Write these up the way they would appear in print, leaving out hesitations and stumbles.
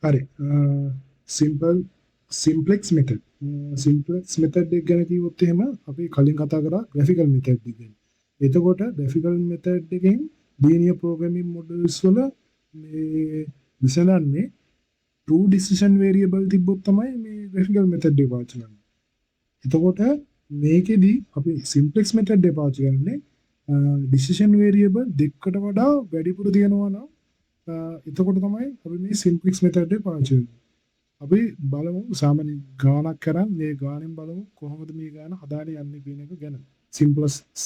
හරි. Simple simplex method. Simplex method එක ගැන කිව්වොත් එහෙම අපි කලින් කතා කරා ග්‍රැෆිකල් මෙතඩ් එක ගැන. එතකොට ග්‍රැෆිකල් මෙතඩ් එකෙන් linear programming models වල මේ විසඳන්නේ true decision variable තිබ්බොත් තමයි මේ graphical method එක පාවිච්චි කරන්නේ. එතකොට මේකෙදි අපි simplex method එක පාවිච්චි කරන්නේ decision variable දෙකකට වඩා වැඩිපුර තියෙනවා නම් එතකොට තමයි අපි මේ simplex method එක පාවිච්චි කරන්නේ. අපි බලමු සාමාන්‍ය ගානක් කරන් මේ ගානෙන් බලමු කොහොමද මේ ගාන හදාගෙන යන්නේ කියන එක ගැන.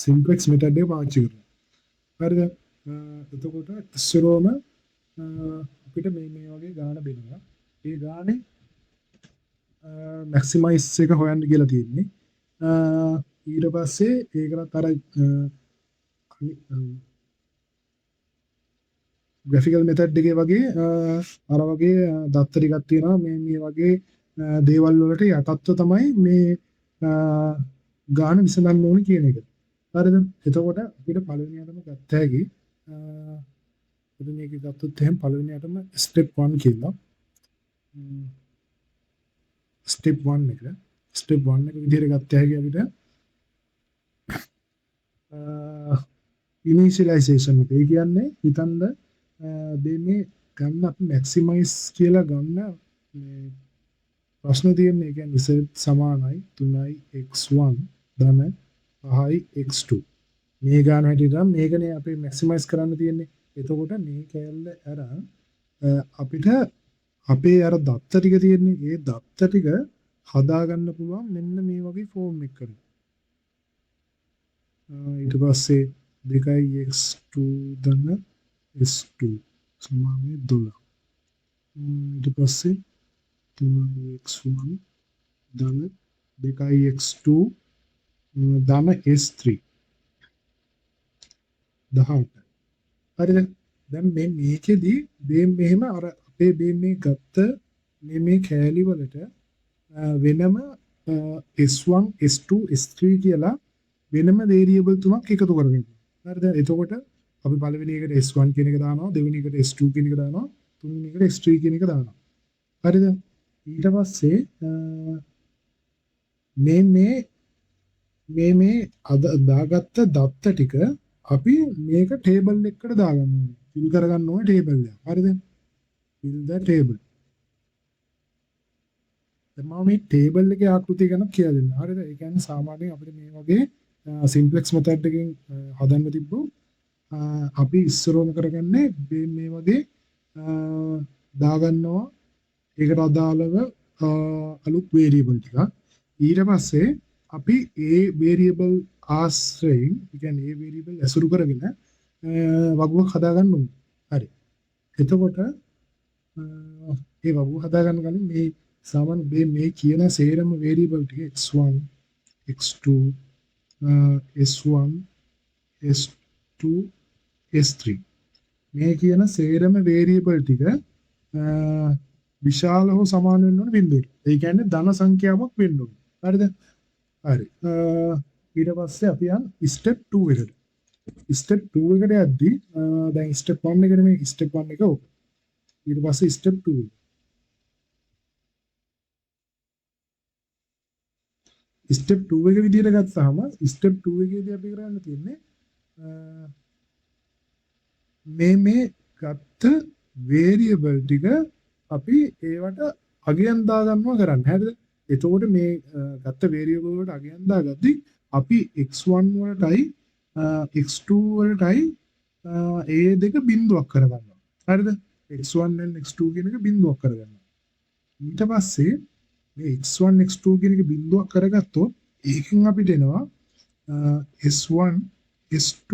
simplex method එක පාවිච්චි කරලා. හරිද? එතකොට ඉස්සරෝම අපිට මේ වගේ ගාන බෙනවා. ඒ ගානේ මැක්සිමයිස් එක හොයන්න කියලා තියෙන්නේ. ඊට පස්සේ ඒකට අර graphical method එකේ වගේ අර වගේ දත්ත ටිකක් තියෙනවා මේ වගේ දේවල් වලට යටත්ව තමයි මේ ගාන විසඳන්න ඕනේ කියන එක. හරිද? එතකොට අපිට පළවෙනියටම ගත්ත හැකි අපි මේක ගත්තොත් එහෙනම් පළවෙනියටම step 1 කියලා. step 1 එක විදිහට ගත්ත හැකි අපිට initialization එක. ඒ කියන්නේ හිතන්න මේ ගන්න අපි maximize කියලා ගන්න මේ ප්‍රශ්න තියෙන්නේ. ඒ කියන්නේ z සමානයි 3යි x1 ධන 5යි x2 මේ ගාන හැටියට මේකනේ අපි maximize කරන්න තියෙන්නේ. එතකොට මේ කැලල අරන් අපිට අපේ අර දත්ත ටික තියෙන්නේ. ඒ දත්ත ටික හදා ගන්න පුළුවන් මෙන්න මේ වගේ ෆෝම් එකකට. ඊට පස්සේ 2x2 ධන s2 සමානයි 12. ඊට පස්සේ 3x1 ධන 2x2 ධන s3 18. හරිද? දැන් මේකෙදි මෙහෙම අර අපේ මේ ගත්ත මේ කෑලි වලට වෙනම s1 s2 s3 කියලා වෙනම variable තුනක් එකතු කරගෙන. හරිද? එතකොට අපි පළවෙනි එකට s1 කියන එක දානවා, දෙවෙනි එකට s2 කියන එක දානවා, තුන්වෙනි එකට s3 කියන එක දානවා. හරිද? ඊට පස්සේ මේ අද දාගත්ත දත්ත ටික අපි මේක ටේබල් එකකට දාගන්න ඕනේ. fill කරගන්න ඕනේ ටේබල් එක. හරිද? fill the table. දැන් මම මේ ටේබල් එකේ ආකෘතිය ගැන කියලා දෙන්න. හරිද? ඒ කියන්නේ සාමාන්‍යයෙන් අපිට මේ වගේ simplex method එකකින් හදන්න තිබ්බොත් අපි ඉස්සරෝම කරගන්නේ මේ වගේ දාගන්නවා ඒකට අදාළව අලුත් variable ටික. ඊට පස්සේ අපි ඒ variable ආශ්‍රයෙන් ඒ කියන්නේ ඒ variable ඇසුරු කරගෙන වගුවක් හදා ගන්න ඕනේ. හරි. එතකොට ඒ වගුව හදා ගන්න කලින් මේ සාමාන්‍ය මේ කියන සේරම variable ටික x1 x2 s1 s2 s3 මේ කියන සේරම variable ටික විශාල හෝ සමාන වෙන්න ඕන බිඳුවට. ඒ කියන්නේ ධන සංඛ්‍යාවක් වෙන්න ඕන. හරිද? හරි. ඊට පස්සේ අපි යන් step 2 එකට. step 2 එකට යද්දී දැන් step 1 එකට මේ step 1 එක ඕක. ඊට පස්සේ step 2. step 2 එක විදිහට ගත්තාම step 2 එකේදී අපි කරන්න තියෙන්නේ මේ ගත්ත variable ටික අපි ඒවට අගයන් දාගන්නවා කරන්න. හරිද? එතකොට මේ ගත්ත variable වලට අගයන් දාගද්දි අපි x1 වලටයි x2 වලටයි ඒ දෙක බිඳුවක් කරගන්නවා. හරිද? x1 and x2 කියන එක බිඳුවක් කරගන්නවා. ඊට පස්සේ මේ x1 x2 කියන එක බිඳුවක් කරගත්තොත් ඒකෙන් අපිට එනවා s1 s2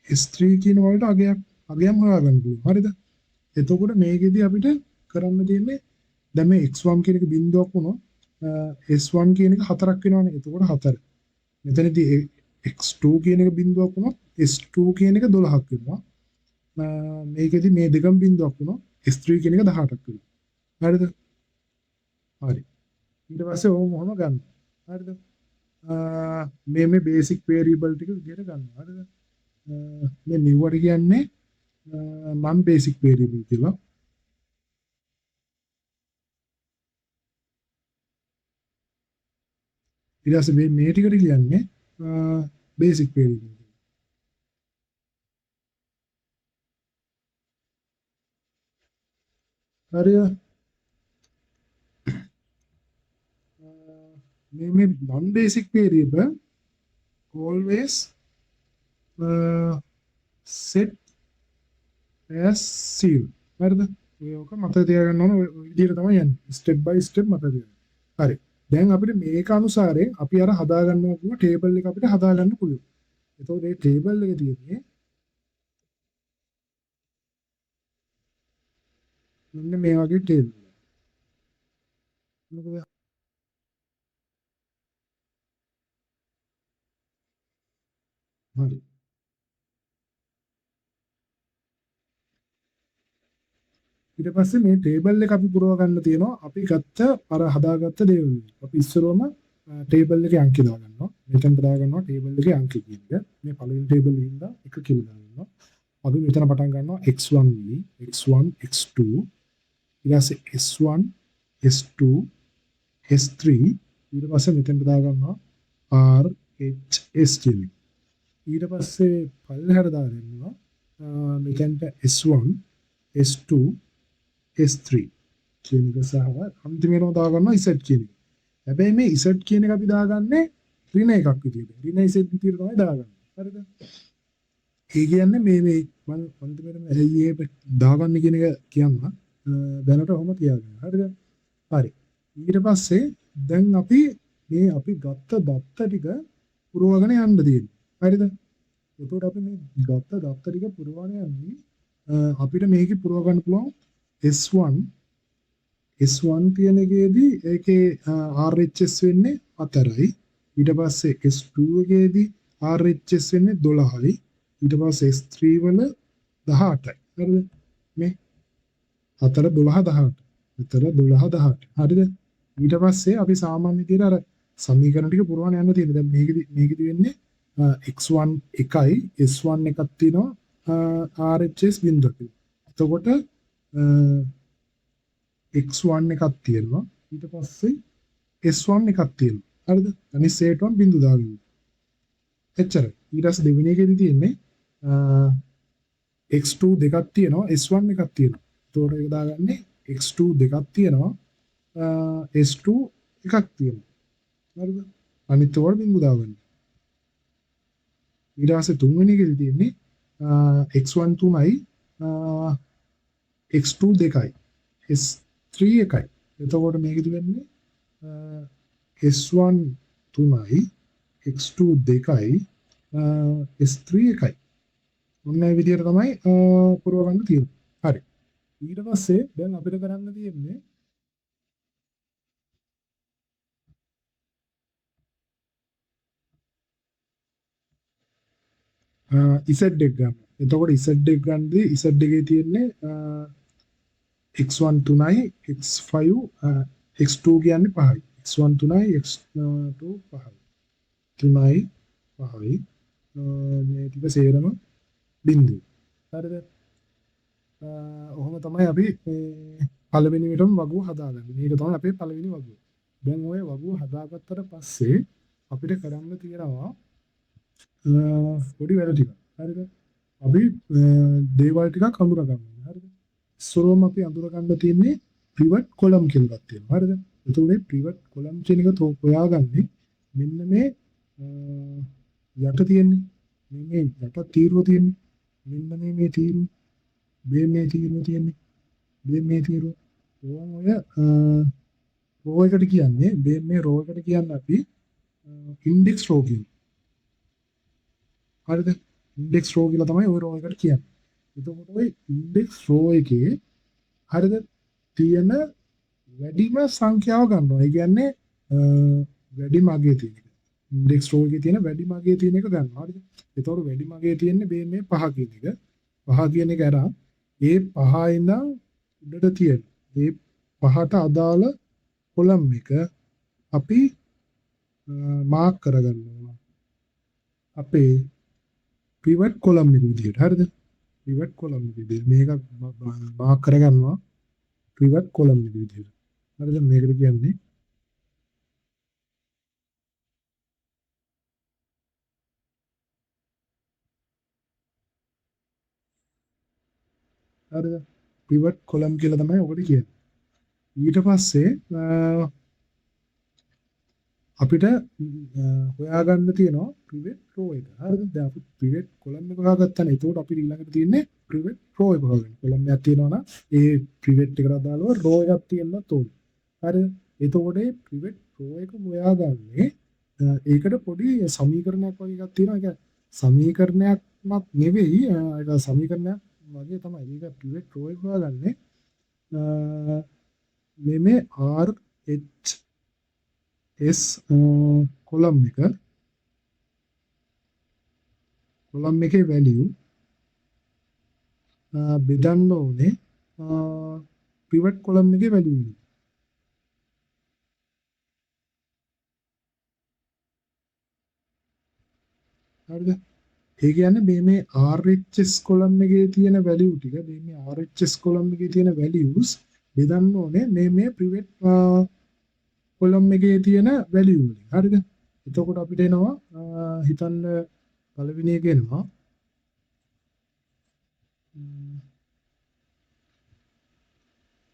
s3 කියන වලට අගයන් හොයාගන්න පුළුවන්. හරිද? එතකොට මේකෙදි අපිට කරන්න තියෙන්නේ දැන් මේ x1 කියන එක බිඳුවක් වුණොත් s1 කියන එක 4ක් වෙනවනේ. එතකොට 4. මෙතනදී x2 කියන එක බිඳුවක් වුණොත් s2 කියන එක 12ක් වෙනවා. මේකෙදි මේ දෙකම බිඳුවක් වුණොත් s3 කියන එක 18ක් වෙනවා. හරිද? හරි. ඊට පස්සේ ඕම ගන්න. හරිද? මේ බේසික් variable ටික විදිහට ගන්නවා. හරිද? මේ නිව්වට කියන්නේ non basic variable කියලා. ඊට පස්සේ මේ ටිකට කියන්නේ බේසික් වේරියබල්. හරිද? මේ non basic variable always set as 0. හරිද? ඔයක මතක තියාගන්න ඕන ඔය විදිහට තමයි යන්නේ. step by step මතක තියාගන්න. හරි. දැන් අපිට මේක අනුසාරයෙන් අපි අර හදා ගන්නවා කියන ටේබල් එක අපිට හදා ගන්න පුළුවන්. එතකොට මේ ටේබල් එකේ තියෙන්නේ මෙන්න මේ වගේ ටේබල්. මොකද හරි. ඊට පස්සේ මේ ටේබල් එක අපි පුරව ගන්න තියෙනවා අපි ගත්ත අර හදාගත්ත දේවල්. අපි ඉස්සරවම ටේබල් එකේ අංක දා ගන්නවා. මෙතන දා ගන්නවා ටේබල් එකේ අංක කියන එක. මේ පළවෙනි ටේබල් එකේ ඉඳලා 1 කියලා දා ගන්නවා. අපි මෙතන පටන් ගන්නවා x1 x1 x2 ඊට පස්සේ s1 s2 s3 ඊට පස්සේ මෙතෙන් දා ගන්නවා r h s කියන එක. ඊට පස්සේ පල්ලෙහාට දා ගන්නවා මෙතෙන්ට s1 s2 s3 කියන එක සහ අන්තිමේටම දා ගන්නවා z කියන එක. හැබැයි මේ z කියන එක අපි දාගන්නේ ඍණ එකක් විදියට. ඍණ z විදියට තමයි දාගන්නේ. හරිද? ඒ කියන්නේ මේ මම අන්තිමේටම ඇයි දාගන්නේ කියන එක කියන්න දැනට ඔහොම තියාගන්න. හරිද? හරි. ඊට පස්සේ දැන් අපි මේ අපි ගත්ත දත්ත ටික පුරවගෙන යන්න තියෙනවා. හරිද? එතකොට අපි මේ ගත්ත දත්ත ටික පුරවගෙන යන්නේ අපිට මේකේ පුරව ගන්න පුළුවන් S1 කියන එකේදී ඒකේ RHS වෙන්නේ 4යි. ඊට පස්සේ S2 එකේදී RHS වෙන්නේ 12යි. ඊට පස්සේ S3 වල 18යි. හරිද? මේ 4 12 18. විතර 12 18. හරිද? ඊට පස්සේ අපි සාමාන්‍ය විදිහට අර සමීකරණ ටික පුරවන්න යන්න තියෙනවා. දැන් මේකෙදි වෙන්නේ x1 එකයි s1 එකක් තියෙනවා RHS බිඳුවක්. එතකොට x1 එකක් තියෙනවා. ඊට පස්සේ s1 එකක් තියෙනවා. හරිද? අනිත් සේටුවන් බිඳු දාගන්න. එච්චරයි. ඊට පස්සේ දෙවෙනි එකේදී තියෙන්නේ x2 දෙකක් තියෙනවා s1 එකක් තියෙනවා. එතකොට ඒක දාගන්නේ x2 දෙකක් තියෙනවා s2 එකක් තියෙනවා. හරිද? අනිත් ඒවා බිඳු දාගන්න. ඊට පස්සේ තුන්වෙනි එකේදී තියෙන්නේ x1 3යි x2 දෙකයි s3 එකයි. එතකොට මේකෙදි වෙන්නේ s1 3යි x2 දෙකයි s3 එකයි. මොන විදියට තමයි පුරව ගන්න තියෙන්නේ. හරි. ඊට පස්සේ දැන් අපිට කරන්න තියෙන්නේ z එක ගන්න. එතකොට z එක ගන්නදී z එකේ තියෙන්නේ x1 3යි x5 x2 කියන්නේ 5යි. x1 3යි x2 5යි. 3යි 5යි මේ ටික සේරම බිඳු. හරිද? ඔහොම තමයි අපි මේ පළවෙනි විටම වගුව හදාගන්නේ. මේක තමයි අපේ පළවෙනි වගුව. දැන් ওই වගුව හදාගත්තට පස්සේ අපිට කරන්න තියෙනවා පොඩි වැඩ ටිකක්. හරිද? අපි දේවල් ටිකක් අඳුර ගන්න. හරිද? ඉස්සරෝම අපි අඳුර ගන්න තියෙන්නේ pivot column කියලා එකක් තියෙනවා. හරිද? එතකොට මේ pivot column කියන එක හොයාගන්නේ මෙන්න මේ යට තියෙන්නේ. මේ යට තීරුව තියෙන්නේ. මෙන්න මේ තීරුව. මේ තීරුව තියෙන්නේ. මේ තීරුව. ඔය රෝ එකට කියන්නේ මේ රෝ එකට කියන්නේ අපි index row කියලා. හරිද? index row කියලා තමයි ওই රෝ එකට කියන්නේ. එතකොට ওই index row එකේ හරිද තියෙන වැඩිම සංඛ්‍යාව ගන්නවා. ඒ කියන්නේ වැඩිම අගයේ තියෙන එක. index row එකේ තියෙන වැඩිම අගයේ තියෙන එක ගන්නවා. හරිද? එතකොට වැඩිම අගයේ තියෙන්නේ මේ 5 කියන එක. 5 කියන එක අරන් ඒ 5 ඉඳන් උඩට තියෙන ඒ 5ට අදාළ කොලම් එක අපි මාක් කරගන්නවා. අපේ pivot column එක විදිහට. හරිද? pivot column එක විදිහට මේක මාක් කරගන්නවා pivot column එක විදිහට. හරිද? මේකට කියන්නේ හරිද? pivot column කියලා තමයි ඔකට කියන්නේ. ඊට පස්සේ අපිට හොයාගන්න තියෙනවා pivot row එක. හරිද? දැන් අපි pivot column එක හොයාගත්තානේ. එතකොට අපිට ඊළඟට තියෙන්නේ pivot row එක හොයාගන්න. column එකක් තියෙනවා නම් ඒ pivot එකට අදාළව row එකක් තියෙන්නත් ඕනේ. හරිද? එතකොට මේ pivot row එක හොයාගන්නේ ඒකට පොඩි සමීකරණයක් වගේ එකක් තියෙනවා. ඒක සමීකරණයක්වත් නෙවෙයි. ඒක සමීකරණයක් වගේ තමයි. ඒක pivot row එක හොයාගන්නේ මේ RHS column එකේ value බෙදන්න ඕනේ pivot column එකේ value වලින්. හරිද? ඒ කියන්නේ මේ RHS column එකේ තියෙන value ටික මේ RHS column එකේ තියෙන values බෙදන්න ඕනේ මේ pivot column එකේ තියෙන value වලින්. හරිද? එතකොට අපිට එනවා හිතන්න පළවෙනි එක එනවා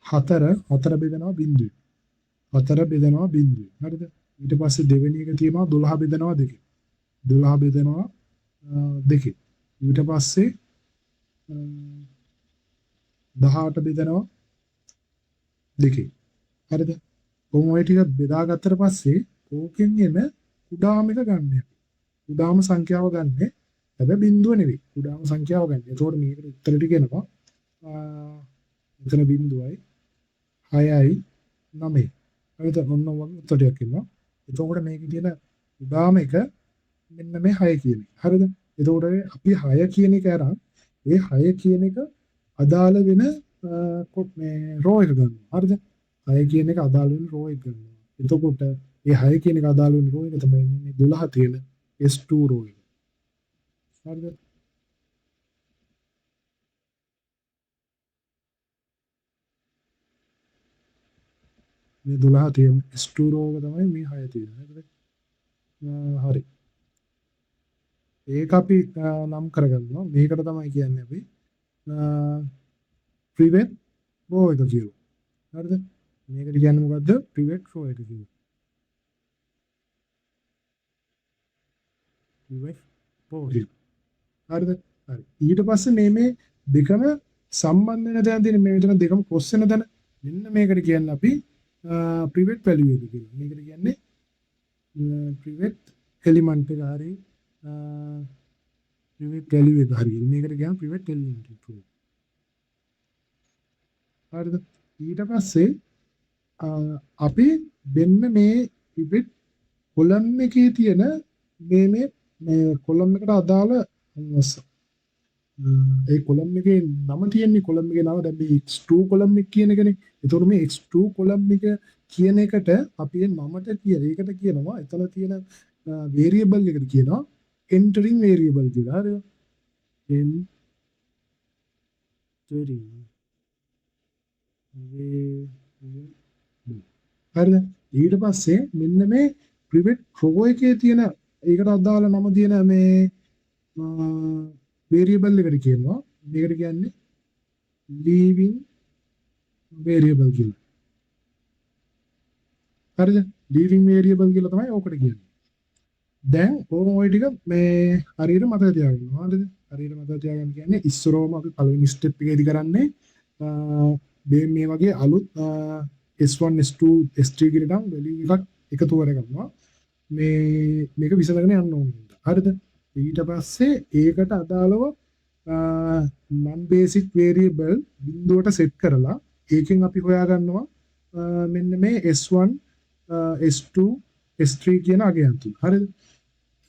4 බෙදනවා බිංදුවයි. 4 බෙදනවා බිංදුවයි. හරිද? ඊට පස්සේ දෙවෙනි එක තියෙනවා 12 බෙදනවා 2. 12 බෙදනවා 2. ඊට පස්සේ 18 බෙදනවා 2. හරිද? කොහොම ඔය ටික බෙදාගත්තට පස්සේ ඕකෙන් එන කුඩාම එක ගන්න. කුඩාම සංඛ්‍යාව ගන්න. හැබැයි බිංදුව නෙවෙයි. කුඩාම සංඛ්‍යාව ගන්න. එතකොට මේකට උත්තර ටික එනවා. මෙතන බිංදුවයි 6යි 9යි. හරිද? ඔන්න වගේ උත්තර ටිකක් එනවා. එතකොට මේකේ තියෙන කුඩාම එක මෙන්න මේ 6 කියන එක. හරිද? එතකොට අපි 6 කියන එක අරන් ඒ 6 කියන එක අදාළ වෙන මේ රෝ එක ගන්නවා. හරිද? 6 කියන එක අදාළ වෙන රෝ එක ගන්නවා. එතකොට මේ 6 කියන එක අදාළ වෙන රෝ එක තමයි මේ 12 තියෙන S2 රෝ එක. හරිද? මේ 12 තියෙන S2 රෝ එක තමයි මේ 6 තියෙන්නේ. හරිද? හරි. ඒක අපි නම් කරගන්නවා. මේකට තමයි කියන්නේ අපි pivot row එක කියලා. හරිද? මේකට කියන්නේ මොකද්ද? pivot row එක කියලා. pivot row එක. හරිද? හරි. ඊට පස්සේ මේ දෙකම සම්බන්ධ වෙන තැන තියෙන මේ විතර දෙකම cross වෙන තැන මෙන්න මේකට කියන්නේ අපි pivot value එක කියලා. මේකට කියන්නේ pivot element එක හරියි pivot value එක හරියි. මේකට කියන්නේ pivot element එක. හරිද? ඊට පස්සේ අපි මෙන්න මේ pivot column එකේ තියෙන මේ column එකට අදාළ ඒ column එකේ නම තියෙන්නේ column එකේ නම දැන් මේ x2 column එක කියන එකනේ. ඒතකොට මේ x2 column එක කියන එකට අපි නමට ඒකට කියනවා එතන තියෙන variable එකට කියනවා entering variable කියලා. හරිද? entering හරිද? ඊට පස්සේ මෙන්න මේ pivot row එකේ තියෙන ඒකට අදාළ නම තියෙන මේ variable එකට කියනවා මේකට කියන්නේ leaving variable කියලා. හරිද? leaving variable කියලා තමයි ඕකට කියන්නේ. දැන් ඕම ওই ටික මේ හරියට මතක තියාගන්න. හරිද? හරියට මතක තියාගන්න කියන්නේ ඉස්සරෝම අපි පළවෙනි ස්ටෙප් එකේදී කරන්නේ මේ වගේ අලුත් S1 S2 S3 කියන value එකක් එකතු කරගන්නවා. මේක විසඳගෙන යන්න ඕනේ. හරිද? ඊට පස්සේ ඒකට අදාළව non basic variable බිඳුවට සෙට් කරලා ඒකෙන් අපි හොයාගන්නවා මෙන්න මේ S1 S2 S3 කියන අගයන් තුන. හරිද?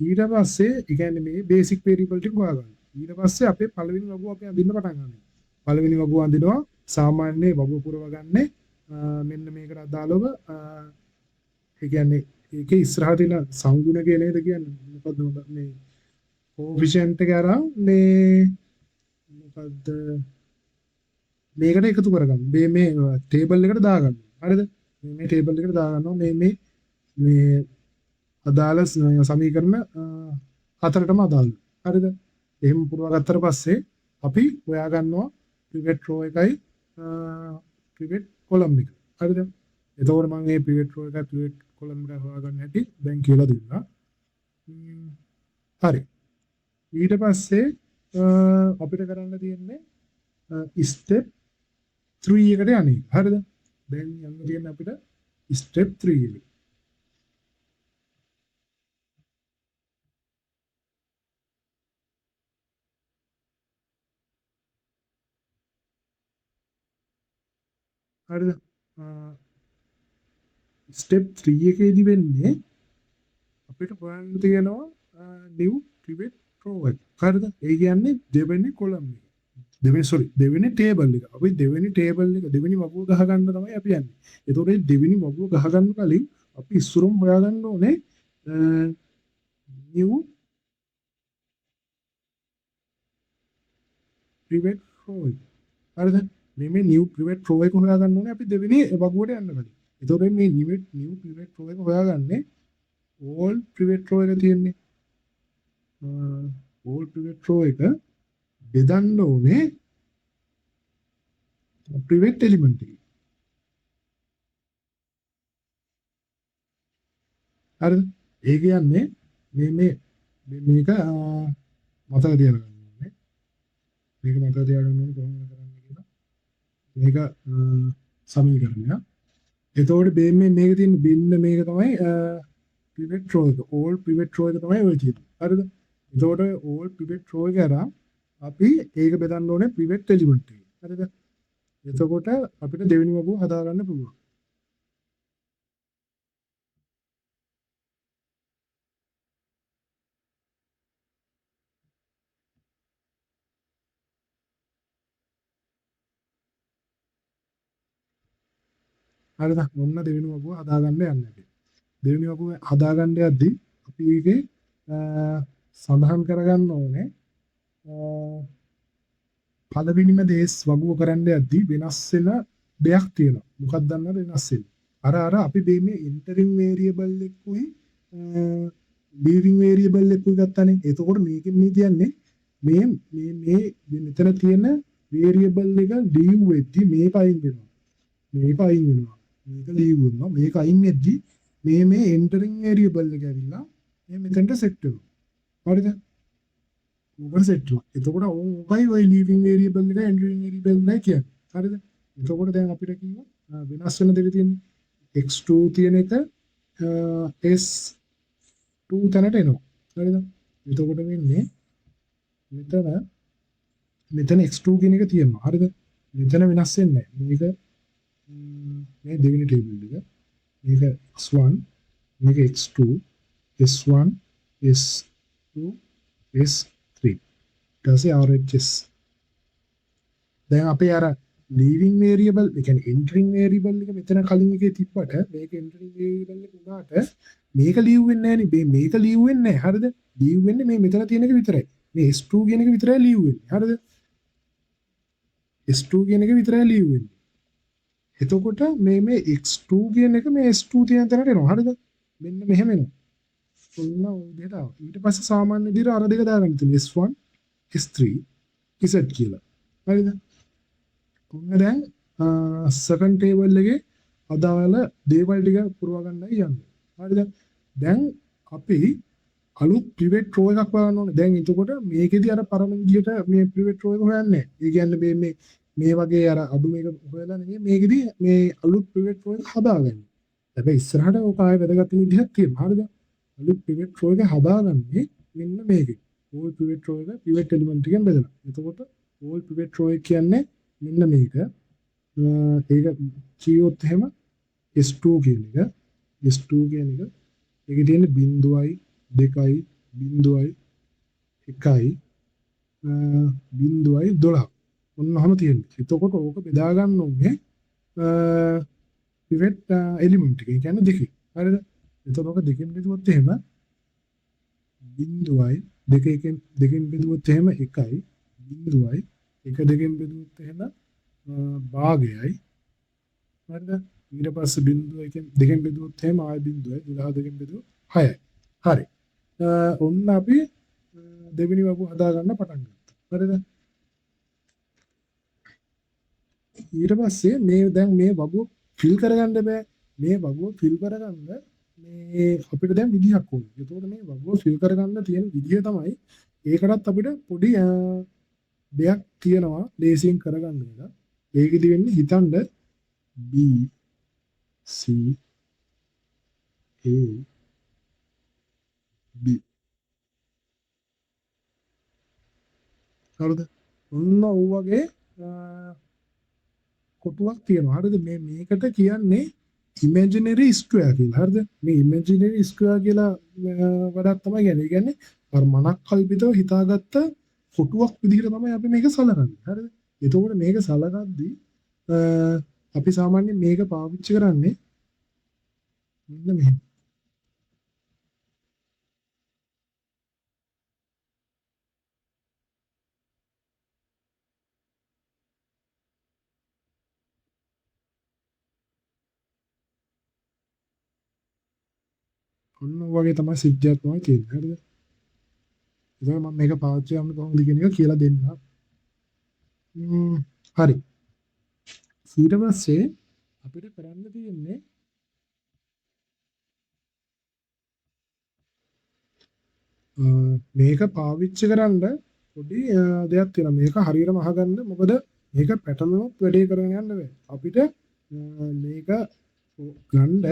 ඊට පස්සේ ඒ කියන්නේ මේ basic variable ටික හොයාගන්න. ඊට පස්සේ අපේ පළවෙනි වගුව අපි අඳින්න පටන් ගන්නවා. පළවෙනි වගුව අඳිනවා සාමාන්‍ය වගුව පුරවගන්නේ මෙන්න මේකට අදාළව ඒ කියන්නේ ඒකේ ඉස්සරහ තියෙන සංගුණකේ නේද කියන්නේ මොකද්ද මේ coefficient එක අරන් මේ මොකද්ද මේකට එකතු කරගන්න. මේ table එකට දාගන්න. හරිද? මේ table එකට දාගන්නවා මේ අදාළ සමීකරණ හතරටම අදාළ. හරිද? එහෙම පුරවගත්තට පස්සේ අපි හොයාගන්නවා pivot row එකයි pivot column එක. හරිද? එතකොට මම මේ pivot row එකයි pivot column එක හොයාගන්න හැටි දැන් කියලා දුන්නා. හරි. ඊට පස්සේ අපිට කරන්න තියෙන්නේ step 3 එකට යන්නේ. හරිද? දැන් යන්න තියෙන්නේ අපිට step 3 එකට. හරිද? step 3 එකේදී වෙන්නේ අපිට හොයන්න තියෙනවා new pivot row එක. හරිද? ඒ කියන්නේ දෙවෙනි column එක. දෙවෙනි table එක. අපි දෙවෙනි table එක දෙවෙනි වගුව ගහ ගන්න තමයි අපි යන්නේ. ඒතකොට මේ දෙවෙනි වගුව ගහ ගන්න කලින් අපි ඉස්සරම හොයාගන්න ඕනේ new pivot row එක. හරිද? මේ new pivot row එක හොයාගන්න ඕනේ අපි දෙවෙනි වගුවට යන්න කලින්. ඒතකොට මේ new pivot row එක හොයාගන්නේ all pivot row එක තියෙන්නේ. all pivot row එක බෙදන්න ඕනේ pivot element එක. හරිද? ඒ කියන්නේ මේක මතක තියාගන්න ඕනේ. මේක මතක තියාගන්න ඕනේ කොහොමද කරන්නේ කියලා. මේක සමීකරණයක්. එතකොට මේක තියෙන බින්න මේක තමයි pivot row එක. all pivot row එක තමයි ඔය තියෙන්නේ. හරිද? එතකොට all pivot row එක අරන් අපි ඒක බෙදන්න ඕනේ pivot element එක. හරිද? එතකොට අපිට දෙවෙනි වගුව හදාගන්න පුළුවන්. හරිද? මොන්න දෙවෙනි වගුව හදාගන්න යන්නේ. දෙවෙනි වගුව හදාගන්න යද්දී අපි ඒකේ සඳහන් කරගන්න ඕනේ පළවෙනිම දේස් වගුව කරන්න යද්දී වෙනස් වෙන දෙයක් තියෙනවා. මොකක්ද දන්නවද වෙනස් වෙන්නේ? අර අපි මේ ඉන්ටරින් වේරියබල් එක්කුයි ලීවිං වේරියබල් එක්කුයි ගත්තානේ. එතකොට මේකෙන් මේ කියන්නේ මේ මෙතන තියෙන වේරියබල් එක ඩීව් වෙද්දී මේක අයින් වෙනවා. මේක අයින් වෙනවා. මේක ලීව් වෙනවා. මේක අයින් වෙද්දී මේ එන්ටරින් වේරියබල් එක ඇවිල්ලා මේ මෙතනට සෙට් වෙනවා. හරිද? ඕක සෙට් වෙනවා. එතකොට ඕකයි ඔය ලීවිං වේරියබල් එක එන්ටරින් වේරියබල් එක කියන්නේ. හරිද? එතකොට දැන් අපිට කියනවා වෙනස් වෙන දෙක තියෙන්නේ x2 තියෙන එක s2 තැනට එනවා. හරිද? එතකොට වෙන්නේ මෙතන x2 කියන එක තියෙනවා. හරිද? මෙතන වෙනස් වෙන්නේ නැහැ. මේ දෙවෙනි ටේබල් එක. මේක x1 මේක x2 s1 s2 s3 ඊට පස්සේ RHS. දැන් අපේ අර leaving variable ඒ කියන්නේ entering variable එක මෙතන කලින් එකේ තිබ්බට මේක entering variable එක උනාට මේක leave වෙන්නේ නැහැ නේ. මේක leave වෙන්නේ නැහැ. හරිද? leave වෙන්නේ මේ මෙතන තියෙන එක විතරයි. මේ s2 කියන එක විතරයි leave වෙන්නේ. හරිද? s2 කියන එක විතරයි leave වෙන්නේ. එතකොට මේ x2 කියන එක මේ s2 තියෙන තැනට එනවා. හරිද? මෙන්න මෙහෙම එනවා. ඔන්න ඔය විදිහට ආවා. ඊට පස්සේ සාමාන්‍ය විදිහට අර දෙක දාගන්න තියෙනවා. s1 s3 z කියලා. හරිද? ඔන්න දැන් සෙකන්ඩ් ටේබල් එකේ අදාළ දේවල් ටික පුරව ගන්නයි යන්නේ. හරිද? දැන් අපි අලුත් pivot row එකක් හොයන්න ඕනේ. දැන් එතකොට මේකෙදි අර පරම විදියට මේ pivot row එක හොයන්නේ. ඒ කියන්නේ මේ වගේ අර අඩු මේක හොයලා නෙමෙයි මේකෙදි මේ අලුත් pivot row එක හදාගන්නේ. හැබැයි ඉස්සරහට ඔක ආයෙ වැදගත් විදිහක් තියෙනවා. හරිද? අලුත් pivot row එක හදාගන්නේ මෙන්න මේකේ. all pivot row එක pivot element එකෙන් බෙදලා. එතකොට all pivot row එක කියන්නේ මෙන්න මේක. ඒක කියොත් එහෙම S2 කියන එක S2 කියන එක ඒකේ තියෙන 0.2 0.1 0.12 ඔන්නම තියෙන්නේ. එතකොට ඕක බෙදා ගන්න ඕනේ pivot element එක. ඒ කියන්නේ දෙකේ. හරිද? එතකොට ඕක දෙකෙන් බෙදුවොත් එහෙම 0.2 දෙකෙන් බෙදුවොත් එහෙම 1යි 0.1 දෙකෙන් බෙදුවොත් එහෙම භාගයයි. හරිද? ඊට පස්සේ බිඳුව දෙකෙන් බෙදුවොත් එහෙම ආය බිඳුවයි 12 දෙකෙන් බෙදුවොත් 6යි. හරි. ඔන්න අපි දෙවෙනි වගුව හදා ගන්න පටන් ගත්තා. හරිද? ඊට පස්සේ මේ දැන් මේ වගුව ෆිල් කරගන්න බෑ. මේ වගුව ෆිල් කරගන්න මේ අපිට දැන් විදිහක් ඕනේ. ඒතකොට මේ වගුව ෆිල් කරගන්න තියෙන විදිහ තමයි ඒකටත් අපිට පොඩි දෙයක් තියෙනවා ලේසියෙන් කරගන්න එක. ඒකෙදි වෙන්නේ හිතන්න B C A B. හරිද? ඔන්න ඔය වගේ කොටුවක් තියෙනවා. හරිද? මේකට කියන්නේ ඉමේජිනරි ස්ක්වයර් කියලා. හරිද? මේ ඉමේජිනරි ස්ක්වයර් කියලා වඩාත් තමයි කියන්නේ. ඒ කියන්නේ අර මනක් කල්පිතව හිතාගත්ත කොටුවක් විදිහට තමයි අපි මේක සලකන්නේ. හරිද? එතකොට මේක සලකද්දී අපි සාමාන්‍යයෙන් මේක පාවිච්චි කරන්නේ මෙන්න මෙහෙම. ඔන්න ඔය වගේ තමයි සිද්ධියක් තමයි තියෙන්නේ. හරිද? ඉතින් මම මේක පාවිච්චි කරන්න කොහොමද කියන එක කියලා දෙන්නම්. හරි. ඊට පස්සේ අපිට කරන්න තියෙන්නේ මේක පාවිච්චි කරන්න පොඩි දෙයක් තියෙනවා. මේක හරියටම අහගන්න. මොකද මේක පැටලුනොත් වැඩේ කරගෙන යන්න බෑ. අපිට මේක ගන්න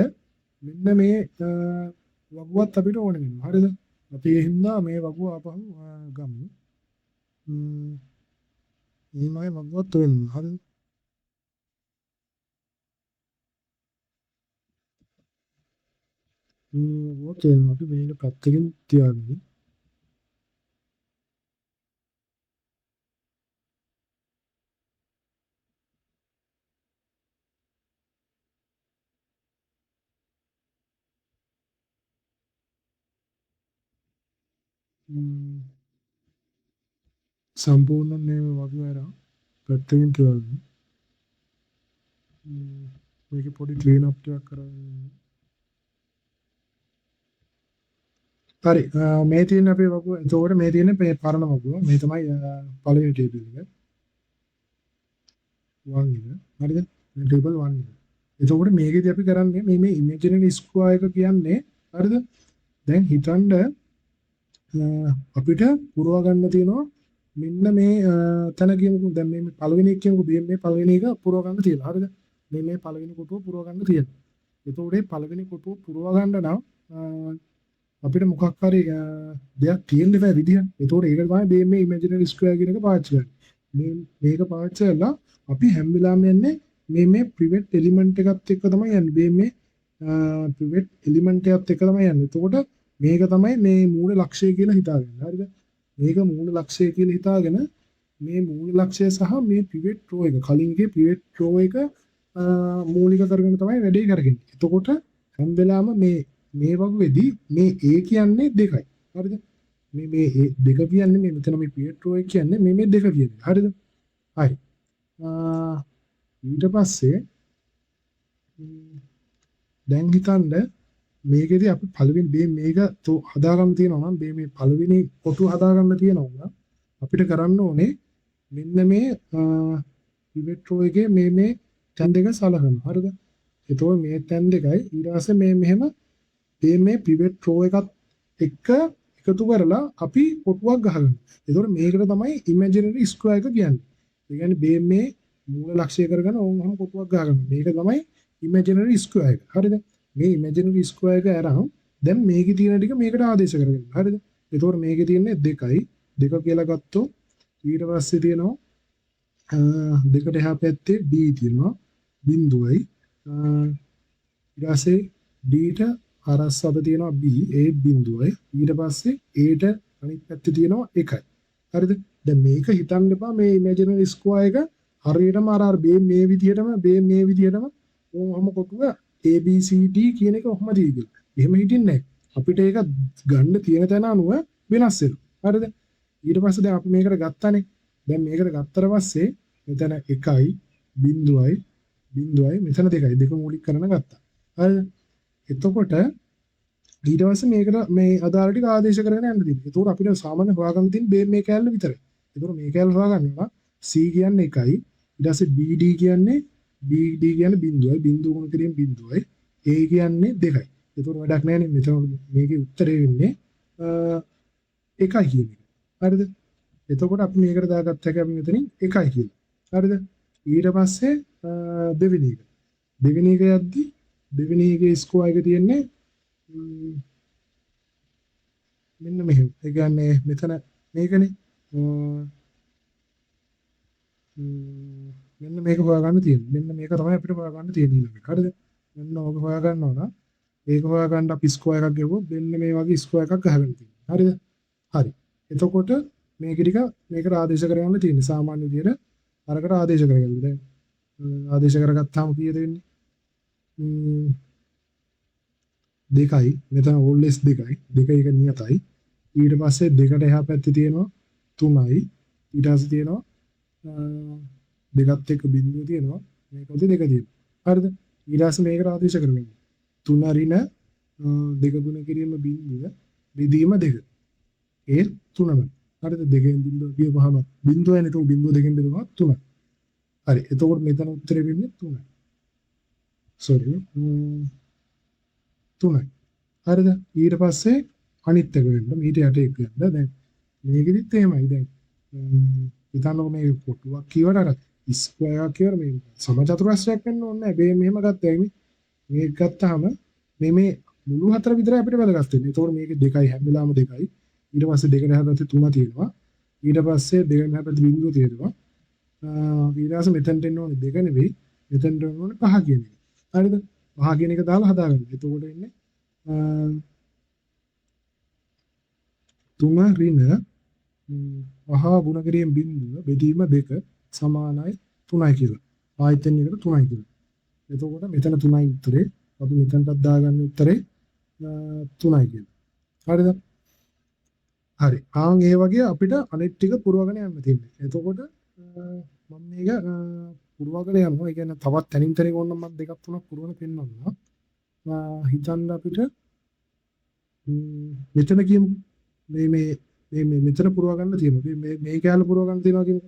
මෙන්න මේ වගුවත් අපිට ඕන වෙනවා. හරිද? අපි ඒ හින්දා මේ වගුව අපහම ගමු. මේ වගුවත් වෙන්න. හරිද? ඕකේ අපි මේක පැත්තකින් තියන්නේ. සම්පූර්ණ මේ වගේ අර පැත්තකින් තියන්නේ. මේක පොඩි ක්ලීන් අප් ටිකක් කරන්න. හරි මේ තියෙන අපේ වගුව. ඒකෝට මේ තියෙන මේ පරණ වගුව. මේ තමයි පළවෙනි ටේබල් එක. 1 එක. හරිද? මේ ටේබල් 1 එක. ඒකෝට මේකෙදි අපි කරන්නේ මේ ඉමේජිනරි ස්ක්වයර් එක කියන්නේ හරිද? දැන් හිතන්න අපිට පුරව ගන්න තියෙනවා මෙන්න මේ තැන කියමුකෝ. දැන් මේ පළවෙනි එක කියමුකෝ. මේ පළවෙනි එක පුරව ගන්න තියෙනවා. හරිද? මේ පළවෙනි කොටුව පුරව ගන්න තියෙනවා. ඒකෝට මේ පළවෙනි කොටුව පුරව ගන්න නම් අපිට මොකක් හරි දෙයක් තියෙන්න බෑ විදියක්. ඒතකොට ඒක තමයි මේ ඉමේජිනරි ස්ක්වයර් කියන එක පාවිච්චි කරන්නේ. මේක පාවිච්චි කරලා අපි හැම වෙලාවෙම යන්නේ මේ පිවට් එලිමන්ට් එකත් එක්ක තමයි යන්නේ. මේ පිවට් එලිමන්ට් එකත් එක්ක තමයි යන්නේ. එතකොට මේක තමයි මේ මූල ලක්ෂය කියලා හිතාගන්න. හරිද? මේක මූල ලක්ෂය කියලා හිතාගෙන මේ මූල ලක්ෂය සහ මේ පිවට් රෝ එක කලින් එකේ පිවට් රෝ එක මූලික කරගෙන තමයි වැඩේ කරගන්නේ. එතකොට හැම වෙලාවෙම මේ වගේදී මේ A කියන්නේ 2යි. හරිද? මේ A 2 කියන්නේ මේ මෙතන මේ පිවට් රෝ එක කියන්නේ මේ 2 කියන්නේ. හරිද? හරි. ඊට පස්සේ දැන් හිතන්න මේකෙදි අපි පළවෙනි මේක හදාගන්න තියෙනවා නම් මේ පළවෙනි කොටුව හදාගන්න තියෙනවා නම් අපිට කරන්න ඕනේ මෙන්න මේ පිවට් රෝ එකේ මේ තැන් දෙක සලකනවා. හරිද? එතකොට මේ තැන් දෙකයි ඊට පස්සේ මෙහෙම මේ පිවට් රෝ එකත් එක්ක එකතු කරලා අපි කොටුවක් ගහගන්න. එතකොට මේකට තමයි ඉමේජිනරි ස්ක්වයර් එක කියන්නේ. ඒ කියන්නේ මේ මූල ලක්ෂ්‍ය කරගෙන ඕනම කොටුවක් ගහගන්න. මේක තමයි ඉමේජිනරි ස්ක්වයර් එක. හරිද? මේ ඉමේජිනරි ස්ක්වයර් එක අරන් දැන් මේකේ තියෙන ටික මේකට ආදේශ කරගන්න. හරිද? එතකොට මේකේ තියෙන්නේ 2යි. 2 කියලා ගත්තොත් ඊට පස්සේ තියෙනවා දෙකට එහා පැත්තේ D තියෙනවා බිඳුවයි. ඊට පස්සේ D ට අරස්සබ තියෙනවා B ඒ බිඳුවයි. ඊට පස්සේ A ට අනිත් පැත්තේ තියෙනවා 1යි. හරිද? දැන් මේක හිතන්න එපා මේ ඉමේජිනරි ස්ක්වයර් එක හරියටම අර මේ විදිහටම ඔහොම කොටුව A B C D කියන එක ඔහොම දීගල. එහෙම හිටින්නේ නැහැ. අපිට ඒක ගන්න තියෙන තැන අනුව වෙනස් වෙනවා. හරිද? ඊට පස්සේ දැන් අපි මේකට ගත්තානේ. දැන් මේකට ගත්තට පස්සේ මෙතන 1යි බිඳුවයි මෙතන 2යි. දෙක මූලික කරන ගත්තා. හරිද? එතකොට ඊට පස්සේ මේකට මේ ආධාර ටික ආදේශ කරගෙන යන්න දෙන්න. ඒතකොට අපිට සාමාන්‍ය හොයාගන්න තියෙන මේ කැලේ විතරයි. ඒතකොට මේ කැලේ හොයාගන්නවා C කියන්නේ 1යි ඊට පස්සේ BD කියන්නේ බිඳුවයි බිඳුව ගුණ කිරීම බිඳුවයි A කියන්නේ 2යි. ඒතකොට වැඩක් නැහැ නේ මෙතන මේකේ උත්තරේ වෙන්නේ එකයි කියන එක. හරිද? එතකොට අපි මේකට දාගත්ත එක අපි මෙතනින් එකයි කියලා. හරිද? ඊට පස්සේ දෙවෙනි එක. දෙවෙනි එක යද්දි දෙවෙනි එකේ ස්කෝර් එක තියෙන්නේ මෙන්න මෙහෙම. ඒ කියන්නේ මෙතන මේකනේ මෙන්න මේක හොයාගන්න තියෙන්නේ. මෙන්න මේක තමයි අපිට හොයාගන්න තියෙන්නේ ඊළඟට. හරිද? මෙන්න ඕක හොයාගන්නවා නම් ඒක හොයාගන්න අපි ස්කෝර් එකක් ගෙවුවොත් මෙන්න මේ වගේ ස්කෝර් එකක් ගහගෙන තියෙනවා. හරිද? හරි. එතකොට මේක ටික මේකට ආදේශ කරගන්න තියෙන්නේ. සාමාන්‍ය විදිහට අරකට ආදේශ කරගන්න. දැන් ආදේශ කරගත්තාම කීයද වෙන්නේ? 2යි. මෙතන always 2යි. 2 එක නියතයි. ඊට පස්සේ දෙකට එහා පැත්තේ තියෙනවා 3යි. ඊට පස්සේ තියෙනවා දෙකත් එක්ක බිඳුව තියෙනවා. මේකත් 2 තියෙනවා. හරිද? ඊට පස්සේ මේකට ආදේශ කරගන්න. 3 රින 2 ගුණ කිරීම බිඳුව බෙදීම 2. ඒ 3ම. හරිද? 2ෙන් බිඳුව කියවහම බිඳුව එන එක බිඳුව 2ෙන් බෙදුවා 3. හරි. එතකොට මෙතන උත්තරේ වෙන්නේ 3යි. sorry 3යි. හරිද? ඊට පස්සේ අනිත් එක වෙන්න ඊට යට එක වෙන්න. දැන් මේකෙදිත් එහෙමයි. දැන් හිතන්නකො මේ කොටුවක් කියවට අර ස්ක්වයර් එකක් කියවර මේ සමචතුරස්‍රයක් වෙන්න ඕනේ නැහැ. මේ මෙහෙම ගත්තා එන්නේ. මේක ගත්තාම මේ මුළු හතර විතරයි අපිට වැදගත් වෙන්නේ. ඒතකොට මේකේ 2යි හැම වෙලාවෙම 2යි. ඊට පස්සේ දෙකට හැපැත්තේ 3 තියෙනවා. ඊට පස්සේ දෙකෙන් හැපැත්තේ බිඳුව තියෙනවා. ඊට පස්සේ මෙතනට එන්න ඕනේ 2 නෙවෙයි. මෙතනට එන්න ඕනේ 5 කියන එක. හරිද? 5 කියන එක දාලා හදාගන්න. එතකොට එන්නේ 3 ඍණ වහා ගුණ කිරීම බිඳුව බෙදීම 2 සමානයි 3යි කියලා. ආයතන එකට 3යි කියලා. එතකොට මෙතන 3යි උත්තරේ. අපි මෙතනටත් දාගන්න උත්තරේ 3යි කියලා. හරිද? හරි. ආන් ඒ වගේ අපිට අනිත් ටික පුරවගෙන යන්න තියෙනවා. එතකොට මම මේක පුරවගෙන යනවා. ඒ කියන්නේ තවත් තනින් තනින් ඕනනම් මම දෙකක් තුනක් පුරවන පෙන්නනවා. හිතන්න අපිට මෙතන කියමු මේ මෙතන පුරව ගන්න තියෙනවා. මේ කැලේ පුරව ගන්න තියෙනවා කියමු.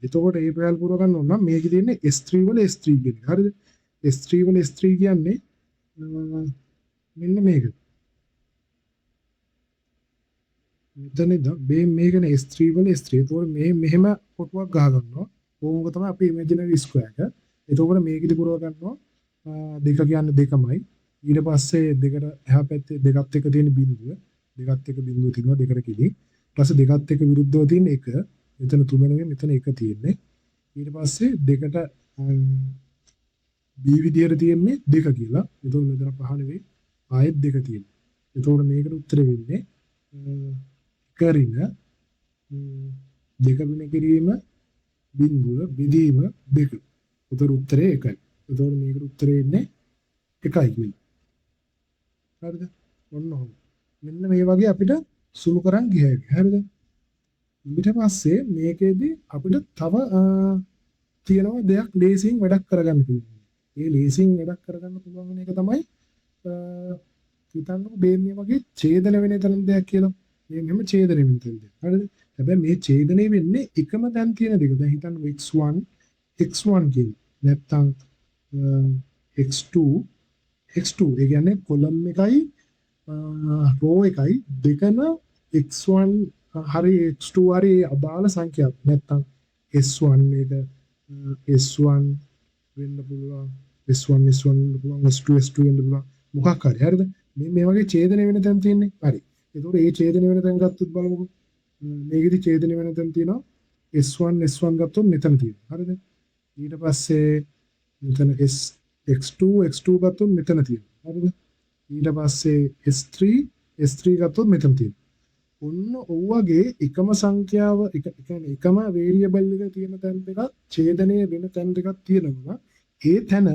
එතකොට ඒ කැලේ පුරව ගන්න ඕන නම් මේකේ තියෙන්නේ S3 වල S3 කියන එක. හරිද? S3 වල S3 කියන්නේ මෙන්න මේක. මෙතනද මේකනේ S3 වල S3. එතකොට මේ මෙහෙම කොටුවක් ගහ ගන්නවා. ඕක තමයි අපි ඉමේජිනරි ස්ක්වයර් එක. එතකොට මේකෙදි පුරව ගන්නවා 2 කියන්නේ 2මයි. ඊට පස්සේ දෙකට එහා පැත්තේ දෙකත් එක තියෙන බිඳුව. දෙකත් එක බිඳුව තියෙනවා දෙකට කිලි. ඊට පස්සේ දෙකත් එක විරුද්ධව තියෙන 1. මෙතන 3 නෙවෙයි මෙතන 1 තියෙන්නේ. ඊට පස්සේ දෙකට B විදියට තියෙන්නේ 2 කියලා. එතකොට මෙතන 5 නෙවෙයි ආයෙත් 2 තියෙනවා. එතකොට මේකට උත්තරේ වෙන්නේ කරින 2 ගුණ කිරීම බිඳුව බෙදීම 2. එතකොට උත්තරේ 1යි. එතකොට මේකට උත්තරේ එන්නේ 1යි කියලා. හරිද? ඔන්න ඔහොම. මෙන්න මේ වගේ අපිට සුළු කරන් ගියා. හරිද? ඊට පස්සේ මේකෙදි අපිට තව තියෙනවා දෙයක් ලේසියෙන් වැඩක් කරගන්න පුළුවන්. ඒ ලේසියෙන් වැඩක් කරගන්න පුළුවන් වෙන එක තමයි හිතන්නකො මේ වගේ ඡේදන වෙන තරම් දෙයක් කියලා. මේ මෙහෙම ඡේදන වෙන තැනද. හරිද? හැබැයි මේ ඡේදනය වෙන්නේ එකම තැන තියෙන දෙක. දැන් හිතන්න x1 කියන්නේ. නැත්තම් x2 ඒ කියන්නේ කොලම් එකයි රෝ එකයි දෙකම x1 හරි x2 හරි අදාළ සංඛ්‍යාවක්. නැත්තම් s1 එක s1 වෙන්න පුළුවන් s1 වෙන්න පුළුවන් s2 වෙන්න පුළුවන් මොකක් හරි. හරිද? මේ වගේ ඡේදනය වෙන තැන තියෙන්නේ. හරි. ඒතකොට මේ ඡේදනය වෙන තැන ගත්තොත් බලමුකෝ. මේකෙදි ඡේදනය වෙන තැන තියෙනවා s1 ගත්තොත් මෙතන තියෙනවා. හරිද? ඊට පස්සේ මෙතන x2 ගත්තොත් මෙතන තියෙනවා. හරිද? ඊට පස්සේ S3 ගත්තොත් මෙතන තියෙනවා. ඔන්න ඔය වගේ එකම සංඛ්‍යාව කියන්නේ එකම වේරියබල් එක තියෙන තැන් දෙකක් ඡේදනය වෙන තැන් දෙකක් තියෙනවා. ඒ තැන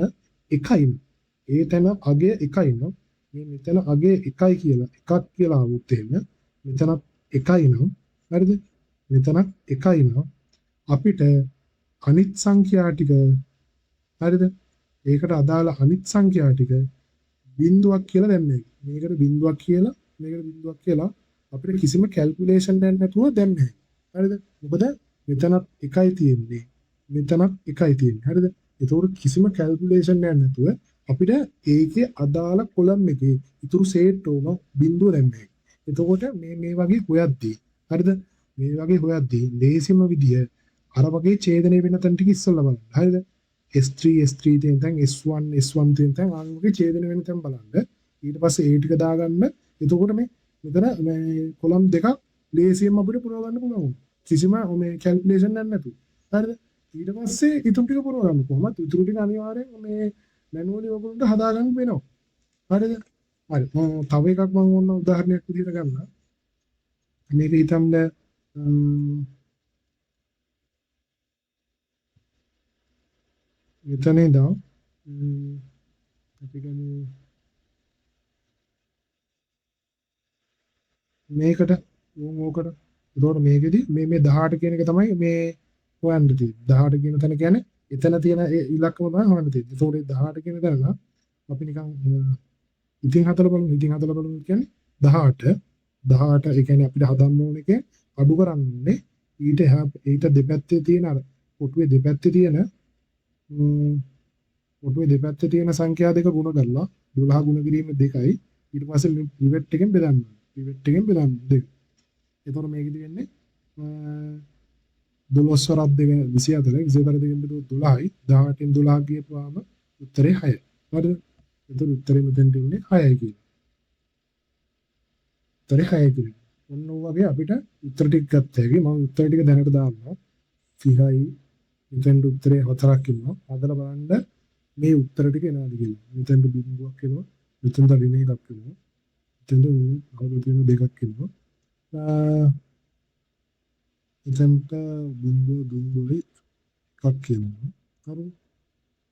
එකයි. ඒ තැන අගය එකයි නෝ. මේ මෙතන අගය එකයි කියලා එකක් කියලා ආවොත් එහෙම මෙතනත් එකයි නෝ. හරිද? මෙතනත් එකයි නෝ. අපිට අනිත් සංඛ්‍යා ටික හරිද? ඒකට අදාළ අනිත් සංඛ්‍යා ටික බිඳුවක් කියලා දැම්මේ. මේකට බිඳුවක් කියලා මේකට බිඳුවක් කියලා අපිට කිසිම කැල්කියුලේෂන් එකක් නැතුව දැම්මේ. හරිද? මොකද මෙතනත් එකයි තියෙන්නේ. මෙතනත් එකයි තියෙන්නේ. හරිද? ඒතකොට කිසිම කැල්කියුලේෂන් එකක් නැතුව අපිට ඒකේ අදාළ කොලම් එකේ ඉතුරු සේට් ඕම බිඳුව දැම්මේ. එතකොට මේ වගේ හොයද්දී හරිද? මේ වගේ හොයද්දී ලේසිම විදිය අර වගේ ඡේදනය වෙන තැන ටික ඉස්සෙල්ලා බලන්න. හරිද? S3 S3 තියෙන තැන් S1 S1 තියෙන තැන් ආන්ගේ ඡේදනය වෙන තැන් බලන්න. ඊට පස්සේ ඒ ටික දාගන්න. එතකොට මෙතන මේ කොලම් දෙකක් ලේසියෙන්ම අපිට පුරව ගන්න පුළුවන්. කිසිම මේ කැල්කියුලේෂන් එකක් නැතුව. හරිද? ඊට පස්සේ ඉතුරු ටික පුරව ගන්න කොහොමද? ඉතුරු ටික අනිවාර්යෙන් මේ මැනුවලි ඔයගොල්ලන්ට හදා ගන්න වෙනවා. හරිද? හරි. තව එකක් මම ඕන උදාහරණයක් විදිහට ගන්නම්. මේක හිතන්න මෙතන ඉඳන් අපි ගමු මේකට ඕකට. ඒතකොට මේකෙදි මේ 18 කියන එක තමයි මේ හොයන්න තියෙන්නේ. 18 කියන තැන කියන්නේ එතන තියෙන ඉලක්කම තමයි හොයන්න තියෙන්නේ. ඒතකොට 18 කියන තැන නම් අපි නිකන් ඉතින් හතර බලමු. ඉතින් හතර බලමු කියන්නේ 18 18 ඒ කියන්නේ අපිට හදන්න ඕන එකේ අඩු කරන්නේ ඊට දෙපැත්තේ තියෙන අර කොටුවේ දෙපැත්තේ තියෙන කොටුවේ දෙපැත්තේ තියෙන සංඛ්‍යා දෙක ගුණ කරලා 12 ගුණ කිරීම 2යි ඊට පස්සේ පිවට් එකෙන් බෙදන්න. පිවට් එකෙන් බෙදන්න 2. එතකොට මේකෙදි වෙන්නේ 12 වරක් 2 24 24 දෙකෙන් බෙදුවොත් 12යි 18න් 12 ගියපුවාම උත්තරේ 6. හරිද? එතකොට උත්තරේ මෙතෙන්ට ඉන්නේ 6යි කියලා. උත්තරේ 6යි කියලා. ඔන්න ඔය වගේ අපිට උත්තර ටික ගත්ත හැකි. මම උත්තර ටික දැනට දාන්නවා. 30යි මෙතෙන්ට උත්තරේ 4ක් ඉන්නවා. හදලා බලන්න මේ උත්තර ටික එනවාද කියලා. මෙතෙන්ට බිඳුවක් එනවා. මෙතෙන්ට ඍණ එකක් එනවා. මෙතෙන්ට අවුරුදු තියෙන දෙකක් එනවා. එතෙන්ට බිඳුව එකක් එනවා. හරිද?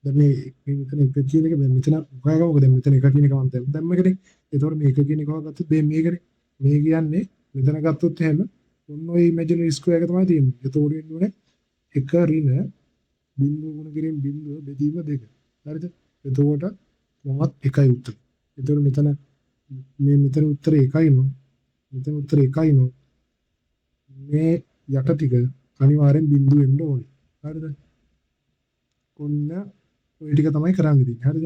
දැන් මේ මෙතන එක කියන එක දැන් මෙතන හොයාගමුකෝ. දැන් මෙතන එක කියන එක මම දැම්මකනේ. ඒතකොට මේක කියන එක හොයාගත්තොත් මේකනේ. මේ කියන්නේ මෙතන ගත්තොත් එහෙම ඔන්න ඔය ඉමේජිනරි ස්ක්වෙයාර් එක තමයි තියෙන්නේ. ඒතකොට වෙන්නේ එක ඍණ බිඳුව ගුණ කිරීම බිඳුව බෙදීම 2. හරිද? එතකොට මොනවත් එකයි උත්තරේ. එතකොට මෙතන උත්තරේ එකයි නෝ. මෙතන උත්තරේ එකයි නෝ. මේ යට ටික අනිවාර්යෙන් බිඳුව වෙන්න ඕනේ. හරිද? ඔන්න ඔය ටික තමයි කරන්න තියෙන්නේ. හරිද?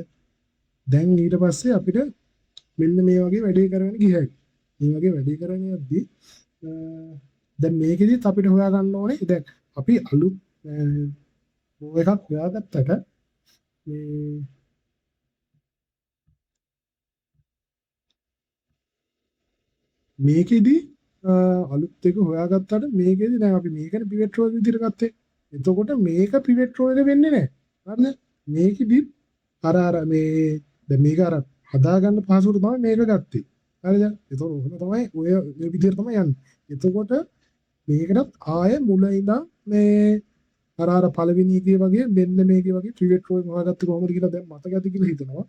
දැන් ඊට පස්සේ අපිට මෙන්න මේ වගේ වැඩේ කරගෙන ගියයි. මේ වගේ වැඩේ කරගෙන යද්දී දැන් මේකෙදිත් අපිට හොයා ගන්න ඕනේ. දැන් අපි අලුත් එකක් හොයාගත්තට මේ මේකෙදි අලුත් එක හොයාගත්තට මේකෙදි දැන් අපි මේකනේ පිවට් රෝ විදිහට ගත්තේ. එතකොට මේක පිවට් රෝ එක වෙන්නේ නැහැ. හරිද? මේකෙදි අර මේ දැන් මේක අර හදාගන්න පහසුවට තමයි මේක ගත්තේ. හරිද? ඒතකොට ඔහොම තමයි ඔය විදිහට තමයි යන්නේ. එතකොට මේකටත් ආයෙ මුල ඉඳන් මේ අර පළවෙනි එකේ වගේ මෙන්න මේකේ වගේ පිවට් රෝ එක හොයාගත්තේ කොහොමද කියලා දැන් මතක ඇති කියලා හිතනවා.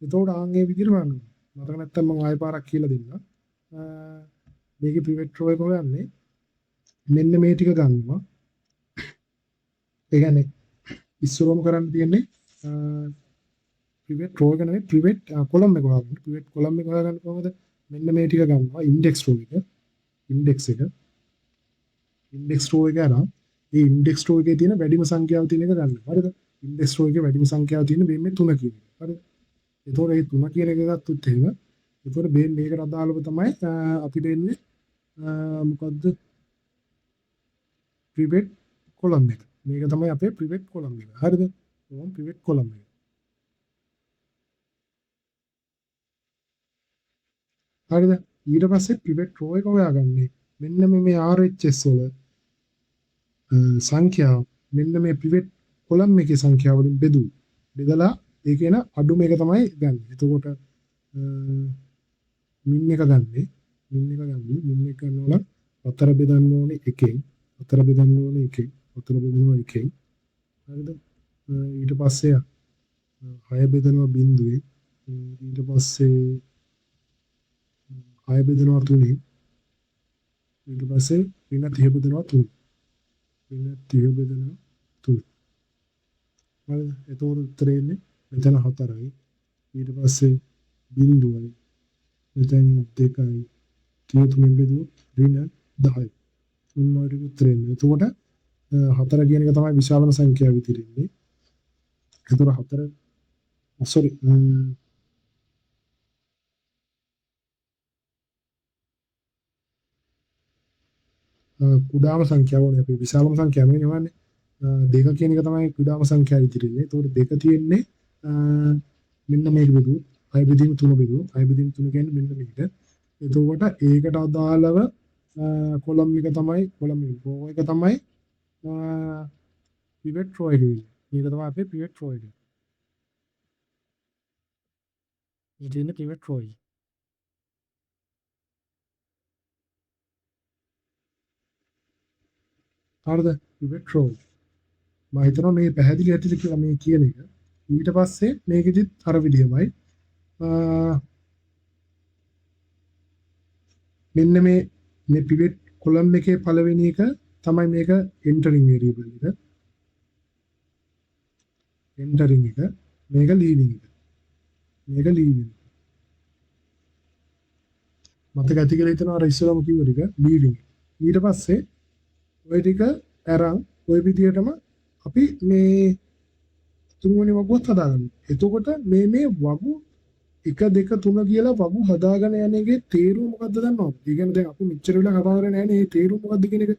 එතකොට ආන්ගේ විදිහට බලන්න. මතක නැත්තම් මම ආයෙ පාරක් කියලා දෙන්නම්. මේකේ පිවට් රෝ එක හොයන්නේ මෙන්න මේ ටික ගන්නවා. ඒ කියන්නේ ඉස්සරෝම කරන්න තියෙන්නේ පිවට් රෝ එක නෙවෙයි පිවට් කොලම් එක හොයාගන්න. පිවට් කොලම් එක හොයාගන්න කොහොමද? මෙන්න මේ ටික ගන්නවා. ඉන්ඩෙක්ස් රෝ එක. ඉන්ඩෙක්ස් රෝ එක අරන් ඒ ඉන්ඩෙක්ස් රෝ එකේ තියෙන වැඩිම සංඛ්‍යාව තියෙන එක ගන්න. හරිද? ඉන්ඩෙක්ස් රෝ එකේ වැඩිම සංඛ්‍යාව තියෙන මේ 3 කියන එක. හරිද? ඒතකොට මේ 3 කියන එක ගත්තොත් එහෙම ඒතකොට මේකට අදාළව තමයි අපිට එන්නේ මොකද්ද? පිවට් කොලම් එක. මේක තමයි අපේ පිවට් කොලම් එක. හරිද? ඕම් පිවට් කොලම් එක. හරිද? ඊට පස්සේ පිවට් රෝ එක හොයාගන්නේ. මෙන්න මේ RHS වල සංඛ්‍යාව මෙන්න මේ පිවට් කොලම් එකේ සංඛ්‍යාව වලින් බෙදලා ඒකේන අඩුම එක තමයි ගන්න. එතකොට මින් එක ගන්නේ. මින් එක ගන්නවා නම් 4 බෙදන්න ඕනේ 1ෙන්. 4 බෙදන්න ඕනේ 1ෙන්. 4 බෙදනවා 1ෙන්. හරිද? ඊට පස්සේ 6 බෙදනවා බිඳුවේ. ඊට පස්සේ 6 බෙදනවා 3ෙන්. ඊට පස්සේ ඍණ 30 බෙදනවා 3. ඍණ 30 බෙදනවා 3. හරිද? එතකොට උත්තරේ එන්නේ මෙතන 4යි. ඊට පස්සේ බිඳුවයි. මෙතන 2යි. 33 බෙදුවොත් ඍණ 10යි. උන්වහන්සේ උත්තරේ එන්නේ. එතකොට 4 කියන එක තමයි විශාලම සංඛ්‍යාව විදිහට. ඒතර 4 sorry කුඩාම සංඛ්‍යාව වනේ අපි විශාලම සංඛ්‍යාව නෙවෙන්නේ. දෙක කියන එක තමයි කුඩාම සංඛ්‍යාව විදිහට. ඒතකොට දෙක තියෙන්නේ මෙන්න මේක බෙදුවොත් 6 බෙදීම 3 බෙදුවොත් 6 බෙදීම 3 කියන්නේ මෙන්න මේක. එතකොට ඒකට අදාළව කොලම් එක තමයි කොලම් රෝ එක තමයි පිවට් රෝ එක. මේක තමයි අපේ පිවට් රෝ එක. මේ තියෙන පිවට් රෝ එක. හරිද? Pivot raw. මම හිතනවා මේ පැහැදිලි ඇතිද කියලා මේ කියන එක. ඊට පස්සේ මේකෙදිත් අර විදිහමයි. මෙන්න මේ පිවට් කොලම් එකේ පළවෙනි එක තමයි මේක එන්ටරින් වේරියබල් එක. එන්ටරින් එක මේක ලීවිං එක. මේක ලීවිං. මතක ඇති කියලා හිතනවා අර ඉස්සරම කිව්ව ටික ලීවිං. ඊට පස්සේ ওই ටික අරන් ওই විදිහටම අපි මේ තුන්වෙනි වගුවත් හදාගන්නවා. එතකොට මේ වගු 1 2 3 කියලා වගු හදාගෙන යන එකේ තේරුම මොකද්ද දන්නවද? ඒ කියන්නේ දැන් අපි මෙච්චර වෙලා කතා කරන්නේ නැහැ නේ. මේ තේරුම මොකද්ද කියන එක.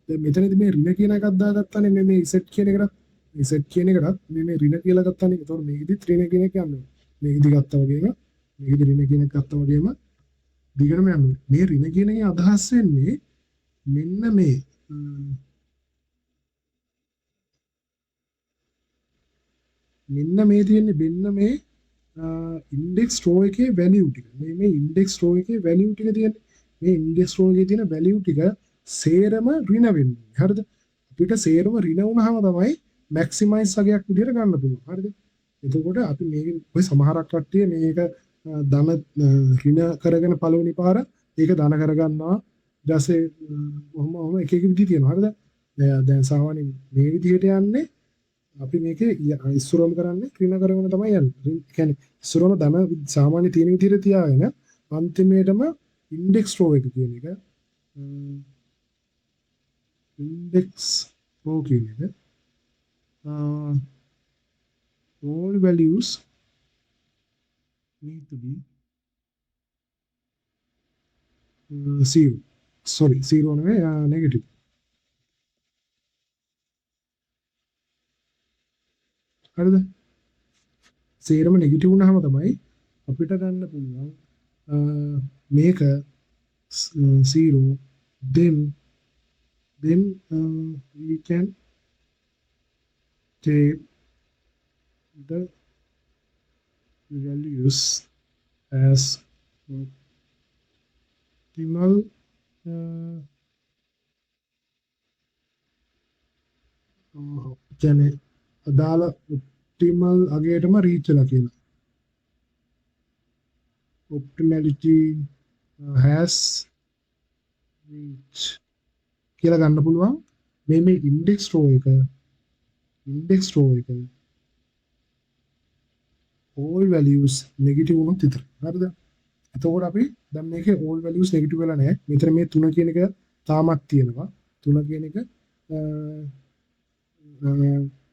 දැන් මෙතනදී මේ ඍණ කියන එකක් දාගත්තානේ මේ Z කියන එකට. මේ Z කියන එකටත් මේ ඍණ කියලා ගත්තානේ. ඒතකොට මේකෙදිත් ඍණ කියන එක යනවා. මේකෙදි ගත්තා වගේම මේකෙදි ඍණ කියන එක ගත්තා වගේම දිගටම යනවා. මේ ඍණ කියන එකේ අදහස් වෙන්නේ මෙන්න මේ මෙන්න මේ තියෙන්නේ මෙන්න මේ ඉන්ඩෙක්ස් රෝ එකේ වැලියු ටික. මේ ඉන්ඩෙක්ස් රෝ එකේ වැලියු ටික තියෙන්නේ. මේ ඉන්ඩෙක්ස් රෝ එකේ තියෙන වැලියු ටික සේරම ඍණ වෙන්නේ. හරිද? අපිට සේරම ඍණ වුණාම තමයි මැක්සිමයිස් වගේක් විදිහට ගන්න පුළුවන්. හරිද? එතකොට අපි මේක ඔය සමහරක් කට්ටිය මේක ධන ඍණ කරගෙන පළවෙනි පාර ඒක ධන කරගන්නවා. ඊට පස්සේ ඔහොම එක එක විදිහ තියෙනවා. හරිද? දැන් සාමාන්‍යයෙන් මේ විදිහට යන්නේ අපි මේකේ ඉස්සරම කරන්නේ ක්‍රියා කරගෙන තමයි යන්නේ. ඒ කියන්නේ ඉස්සරම ධන සාමාන්‍ය තියෙන විදිහට තියාගෙන අන්තිමේටම ඉන්ඩෙක්ස් රෝ එක කියන එක ඉන්ඩෙක්ස් රෝ කියන එක all values need to be 0. sorry 0 නෙවෙයි negative. හරිද? සේරම නෙගටිව් වුණාම තමයි අපිට ගන්න පුළුවන් මේක 0 then we can take the values as optimal කියන්නේ අදාළ ඔප්ටිමල් අගයටම රීච් වෙලා කියලා. optimality has reached කියලා ගන්න පුළුවන්. මේ ඉන්ඩෙක්ස් රෝ එක all values negative වුණොත් විතර. හරිද? එතකොට අපි දැන් මේකේ all values negative වෙලා නැහැ. මෙතන මේ 3 කියන එක තාමත් තියෙනවා. 3 කියන එක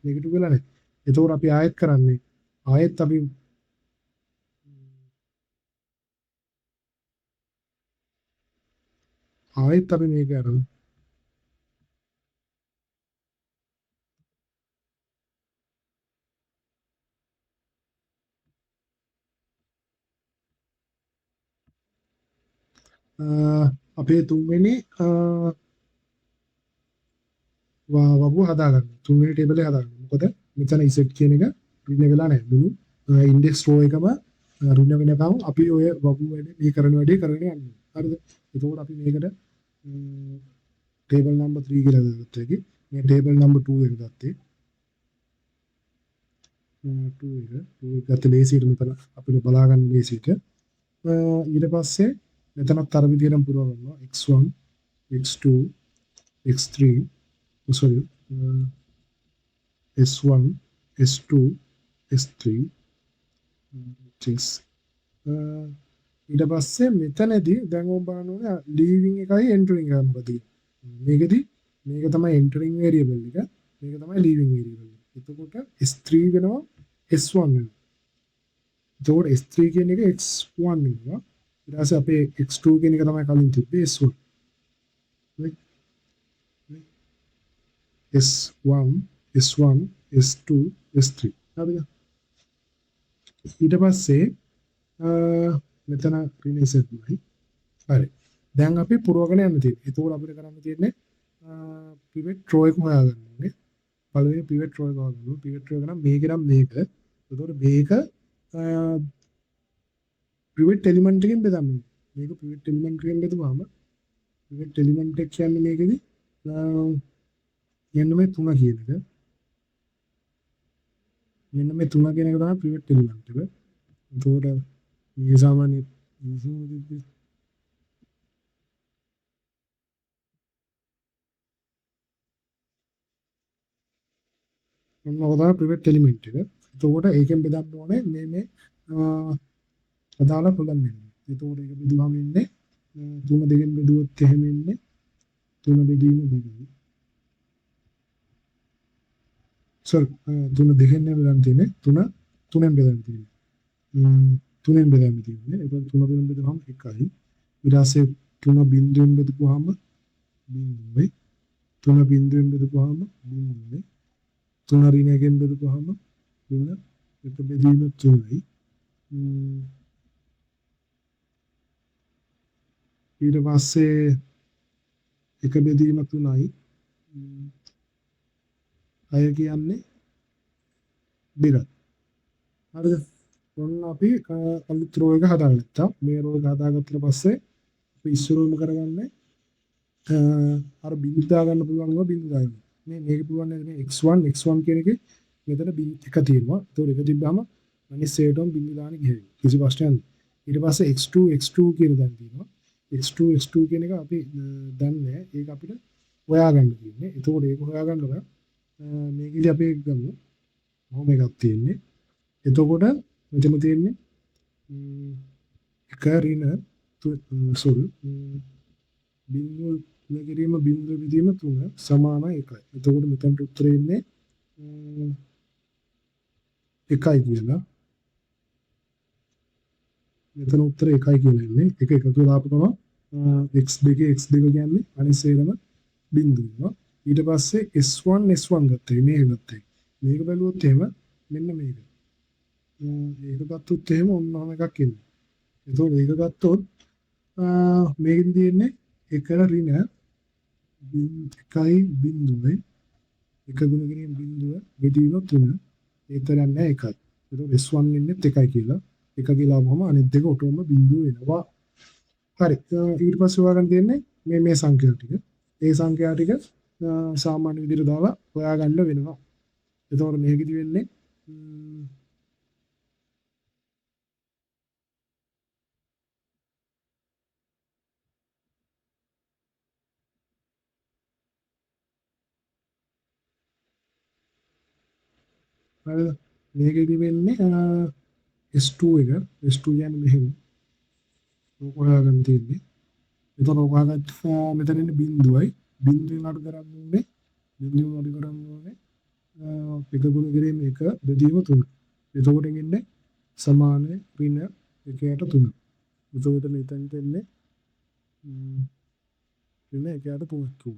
negative වෙලා නැහැ. එතකොට අපි ආයෙත් කරන්නේ ආයෙත් අපි මේක අරන් අපේ තුන්වෙනි වගුව හදාගන්න. තුන්වෙනි ටේබල් එක හදාගන්න. මොකද මෙතන Z කියන එක ඍණ වෙලා නැහැ. මුළු ඉන්ඩෙක්ස් රෝ එකම ඍණ වෙනකම් අපි ඔය වගුව වැඩේ මේ කරන වැඩේ කරගෙන යනවා. හරිද? එතකොට අපි මේකට ටේබල් නම්බර් 3 කියලා දාගත්තා එකේ මේ ටේබල් නම්බර් 2 එක ගත්තේ 2 එක ගත්ත ලේසියට මෙතන අපිට බලා ගන්න ලේසියට ඊට පස්සේ මෙතනත් අර විදිහටම පුරව ගන්නවා x1 x2 x3 sorry s1 s2 s3 ඊට පස්සේ මෙතනදී දැන් ඔබ බලන්න ඕනේ ලීවිං එකයි එන්ටරින් එකයි මොකද මේකෙදි මේක තමයි entering variable එක. මේක තමයි leaving variable එක. එතකොට S3 වෙනවා S1 වෙනවා. එතකොට S3 කියන එක X1 වෙනවා. ඊට පස්සේ අපේ X2 කියන එක තමයි කලින් තිබ්බේ S1. S1 S1 S2 S3. හරිද? ඊට පස්සේ මෙතන රිලේෂන් නයි. හරි. දැන් අපි පුරවගෙන යන්න තියෙන්නේ. ඒකෝර අපිට කරන්න තියෙන්නේ pivot row එක හොයාගන්න ඕනේ. පළවෙනි pivot row එක හොයාගන්න. pivot row එක නම් මේක නම් මේක. ඒකෝර මේක pivot element එකෙන් බෙදන්න. මේක pivot element එකෙන් බෙදුවාම pivot element එක කියන්නේ මේකෙදි මෙන්න මේ 3 කියන එක. මෙන්න මේ 3 කියන එක තමයි pivot element එක. ඒකෝර මේ සාමාන්‍ය මොනවද pivot element එක. එතකොට ඒකෙන් බෙදන්න ඕනේ මේ අදාළ කොලම් එක. එතකොට ඒක බෙදුවාම ඉන්නේ 3 දෙකෙන් බෙදුවොත් එහෙම ඉන්නේ 3 බෙදීම දෙකයි. සර් 3 දෙකෙන් බෙදන්න තියෙන්නේ 3ෙන් බෙදන්න තියෙන්නේ. 3ෙන් බෙදන්න තියෙන්නේ. ඒක 3 දෙකෙන් බෙදුවාම 1යි. ඊට පස්සේ 3 බිංදුවෙන් බෙදුවාම බිංදුවයි. 3 බිංදුවෙන් බෙදුවාම බිංදුවයි. 3 ඍණයකින් බෙදුවාම ඍණ එක බෙදීම 3යි. ඊට පස්සේ එක බෙදීම 3යි. අය කියන්නේ බෙදත්. හරිද? ඔන්න අපි අලුත් රෝ එක හදාගත්තා. මේ රෝ එක හදාගත්තට පස්සේ අපි ඉස්සරෝම කරගන්නේ අර බිඳු දා ගන්න පුළුවන් ඒවා බිඳු දාගන්න. මේක පුළුවන් නේද මේ x1 කියන එකේ මෙතන එක තියෙනවා. ඒතකොට එක තිබ්බාම අනිත් සේටම බිඳු දාන්න ගිහින් කිසි ප්‍රශ්නයක් නැහැ. ඊට පස්සේ x2 කියන දැන් තියෙනවා. x2 කියන එක අපි දන්නේ ඒක අපිට හොයාගන්න තියෙන්නේ. ඒතකොට ඒක හොයාගන්න බෑ. මේකෙදි අපි ගමු. කොහොම එකක් තියෙන්නේ. එතකොට මෙතන තියෙන්නේ එක ඍණ සෝරි බිංදුව තුන කිරීම බිංදුව බෙදීම 3 සමාන 1යි. එතකොට මෙතනට උත්තරේ ඉන්නේ 1යි කියලා. මෙතන උත්තරේ 1යි කියලා ඉන්නේ. එක එකතු වෙලා ආපු ගමන් x2 කියන්නේ අනිත් සේරම බිංදුව වෙනවා. ඊට පස්සේ S1 ගත්තා. මේක ගත්තා. මේක බැලුවොත් එහෙම මෙන්න මේක. ඒක ගත්තොත් එහෙම ඔන්නම එකක් එන්නේ. ඒතකොට මේක ගත්තොත් මේකෙන් තියෙන්නේ එක ඍණ 1යි බිංදුවයි 1 ගුණ කිරීම බිංදුව බෙදීම 3 ඒ තරම් නෑ 1යි. ඒතකොට S1 ඉන්නේ 1යි කියලා. 1 කියලා වහම අනිත් දෙක ඔටෝම බිංදුව වෙනවා. හරි. ඊට පස්සේ හොයාගන්න තියෙන්නේ මේ සංඛ්‍යා ටික. ඒ සංඛ්‍යා ටික සාමාන්‍ය විදිහට දාලා හොයාගන්න වෙනවා. එතකොට මේකෙදි වෙන්නේ හරිද? මේකෙදි වෙන්නේ S2 එක. S2 කියන්නේ මෙහෙම. ඕක හොයාගන්න තියෙන්නේ. එතකොට ඕක හොයාගත්ත මෙතන ඉන්නේ බිංදුවයි. බිංදුවෙන් අඩු කරන්න ඕනේ. බිංදුවෙන් අඩු කරන්න ඕනේ. එක ගුණ කිරීම 1 බෙදීම 3. එතකොට ඉන්නේ සමාන ඍණ 1ට 3. එතකොට මෙතනට එන්නේ ඍණ 1ට 3.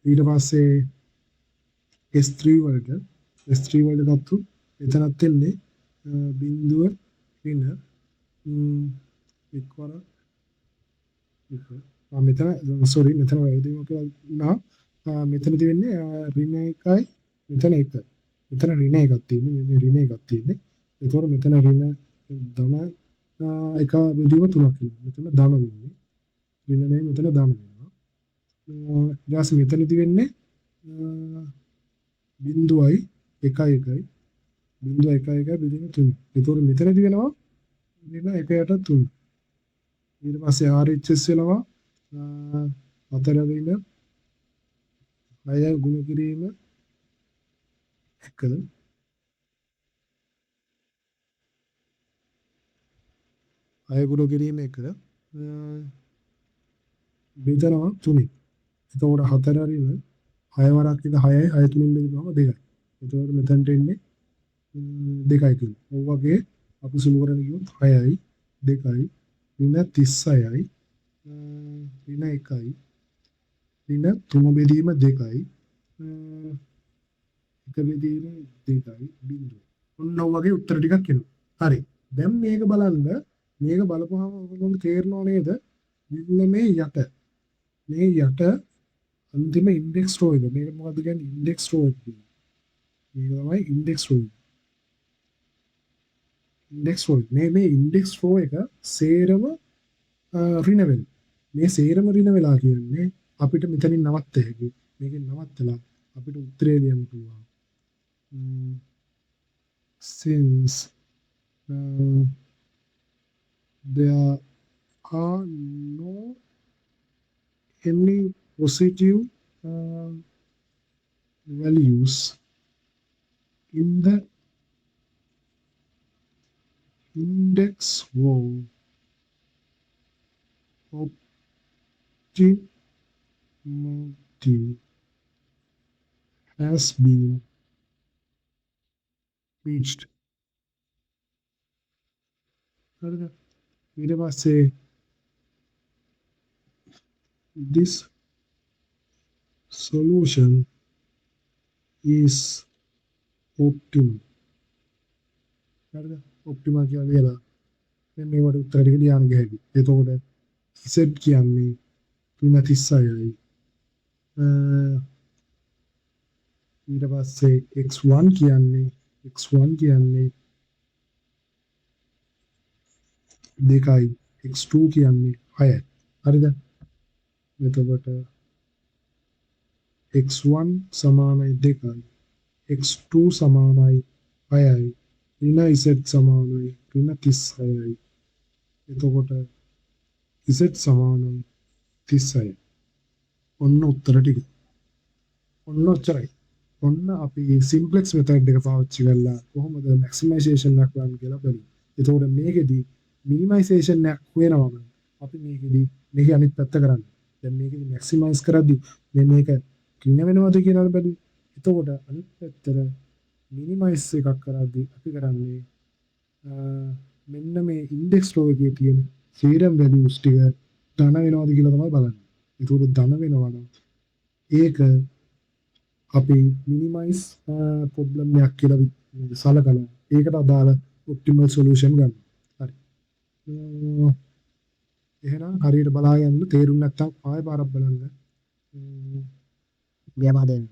ඊට පස්සේ S3 වලට ගත්තු එතනත් එන්නේ බිංදුව ඍණ එක්වර එක. මෙතන සෝරි මෙතන වේදීම කියලා මෙතනදී වෙන්නේ ඍණ 1යි මෙතන 1. මෙතන ඍණ එකක් තියෙන්නේ මේ ඍණ එකක් තියෙන්නේ. ඒතකොට මෙතන ඍණ ධන එක බෙදීම 3ක් වෙනවා. මෙතන ධන වෙන්නේ. ඍණ නේ මෙතන ධන වෙනවා. ඊට පස්සේ මෙතනදී වෙන්නේ බිංදුවයි 1යි 1යි බිංදුව 1යි බෙදීම 3. ඒතකොට මෙතනදී වෙනවා ඍණ 1ට 3. ඊට පස්සේ RHS වෙනවා 4 ඍණ 6 ගුණ කිරීම 1. 6 කිරීම එක බෙදනවා 3. එතකොට 4 අරින 6 වරක් ඉඳ 6යි 6 3න් බෙදුවම 2යි. එතකොට මෙතනට එන්නේ 2යි කියලා. ඔය වගේ අපි සුළු කරගෙන ගියොත් 6යි 2යි ඍණ 36යි ඍණ 1යි ඍණ 3 බෙදීම 2යි 1 බෙදීම 2යි බිංදුව. ඔන්න ඔය වගේ උත්තර ටිකක් එනවා. හරි. දැන් මේක බලන්න මේක බලපුවහම ඔයගොල්ලන්ට තේරෙනව නේද? මෙන්න මේ යට මේ යට අන්තිම ඉන්ඩෙක්ස් රෝ එක. මේක මොකද්ද කියන්නේ? ඉන්ඩෙක්ස් රෝ එක. මේක තමයි ඉන්ඩෙක්ස් රෝ එක. ඉන්ඩෙක්ස් රෝ එක. මේ ඉන්ඩෙක්ස් රෝ එක සේරම ඍණ වෙනවා. මේ සේරම ඍණ වෙලා කියන්නේ අපිට මෙතනින් නවත්ත හැකි. මේකෙන් නවත්තලා අපිට උත්තරේ ලියන්න පුළුවන්. Since there are no any positive values in the index row, optimality has been reached. ඊට පස්සේ this solution is optimal. හරිද? optimal කියලා දැන් මේවට උත්තර ටික ලියන්න ගියහකි. එතකොට z කියන්නේ 36යි. ඊට පස්සේ x1 කියන්නේ 2යි x2 කියන්නේ 6යි. හරිද? එතකොට x1 සමානයි 2යි x2 සමානයි 6යි ඍණ z සමානයි ඍණ 36යි. එතකොට z සමානයි 36යි. ඔන්න උත්තර ටික. ඔන්න ඔච්චරයි. ඔන්න අපි සිම්ප්ලෙක්ස් මෙතඩ් එක පාවිච්චි කරලා කොහොමද මැක්සිමයිසේෂන් එකක් ගන්න කියලා බලමු. එතකොට මේකෙදි මිනිමයිසේෂන් එකක් වෙනවම අපි මේකෙදි මේක අනිත් පැත්ත කරන්නේ. දැන් මේකෙදි මැක්සිමයිස් කරද්දි මේක ඍණ වෙනවද කියලා බලමු. එතකොට අනිත් පැත්තට මිනිමයිස් එකක් කරද්දි අපි කරන්නේ මෙන්න මේ ඉන්ඩෙක්ස් රෝ එකේ තියෙන සීරම් වැලියුස් ටික ධන වෙනවද කියලා තමයි බලන්නේ. එතකොට ධන වෙනවා නම් ඒක අපි මිනිමයිස් ප්‍රොබ්ලම් එකක් කියලා සලකනවා. ඒකට අදාළ ඔප්ටිමල් සොලියුෂන් ගන්න. හරි. එහෙනම් හරියට බලාගෙන තේරුම් නැත්නම් ආයෙ පාරක් බලන්න. ව්‍යාපාදයෙන්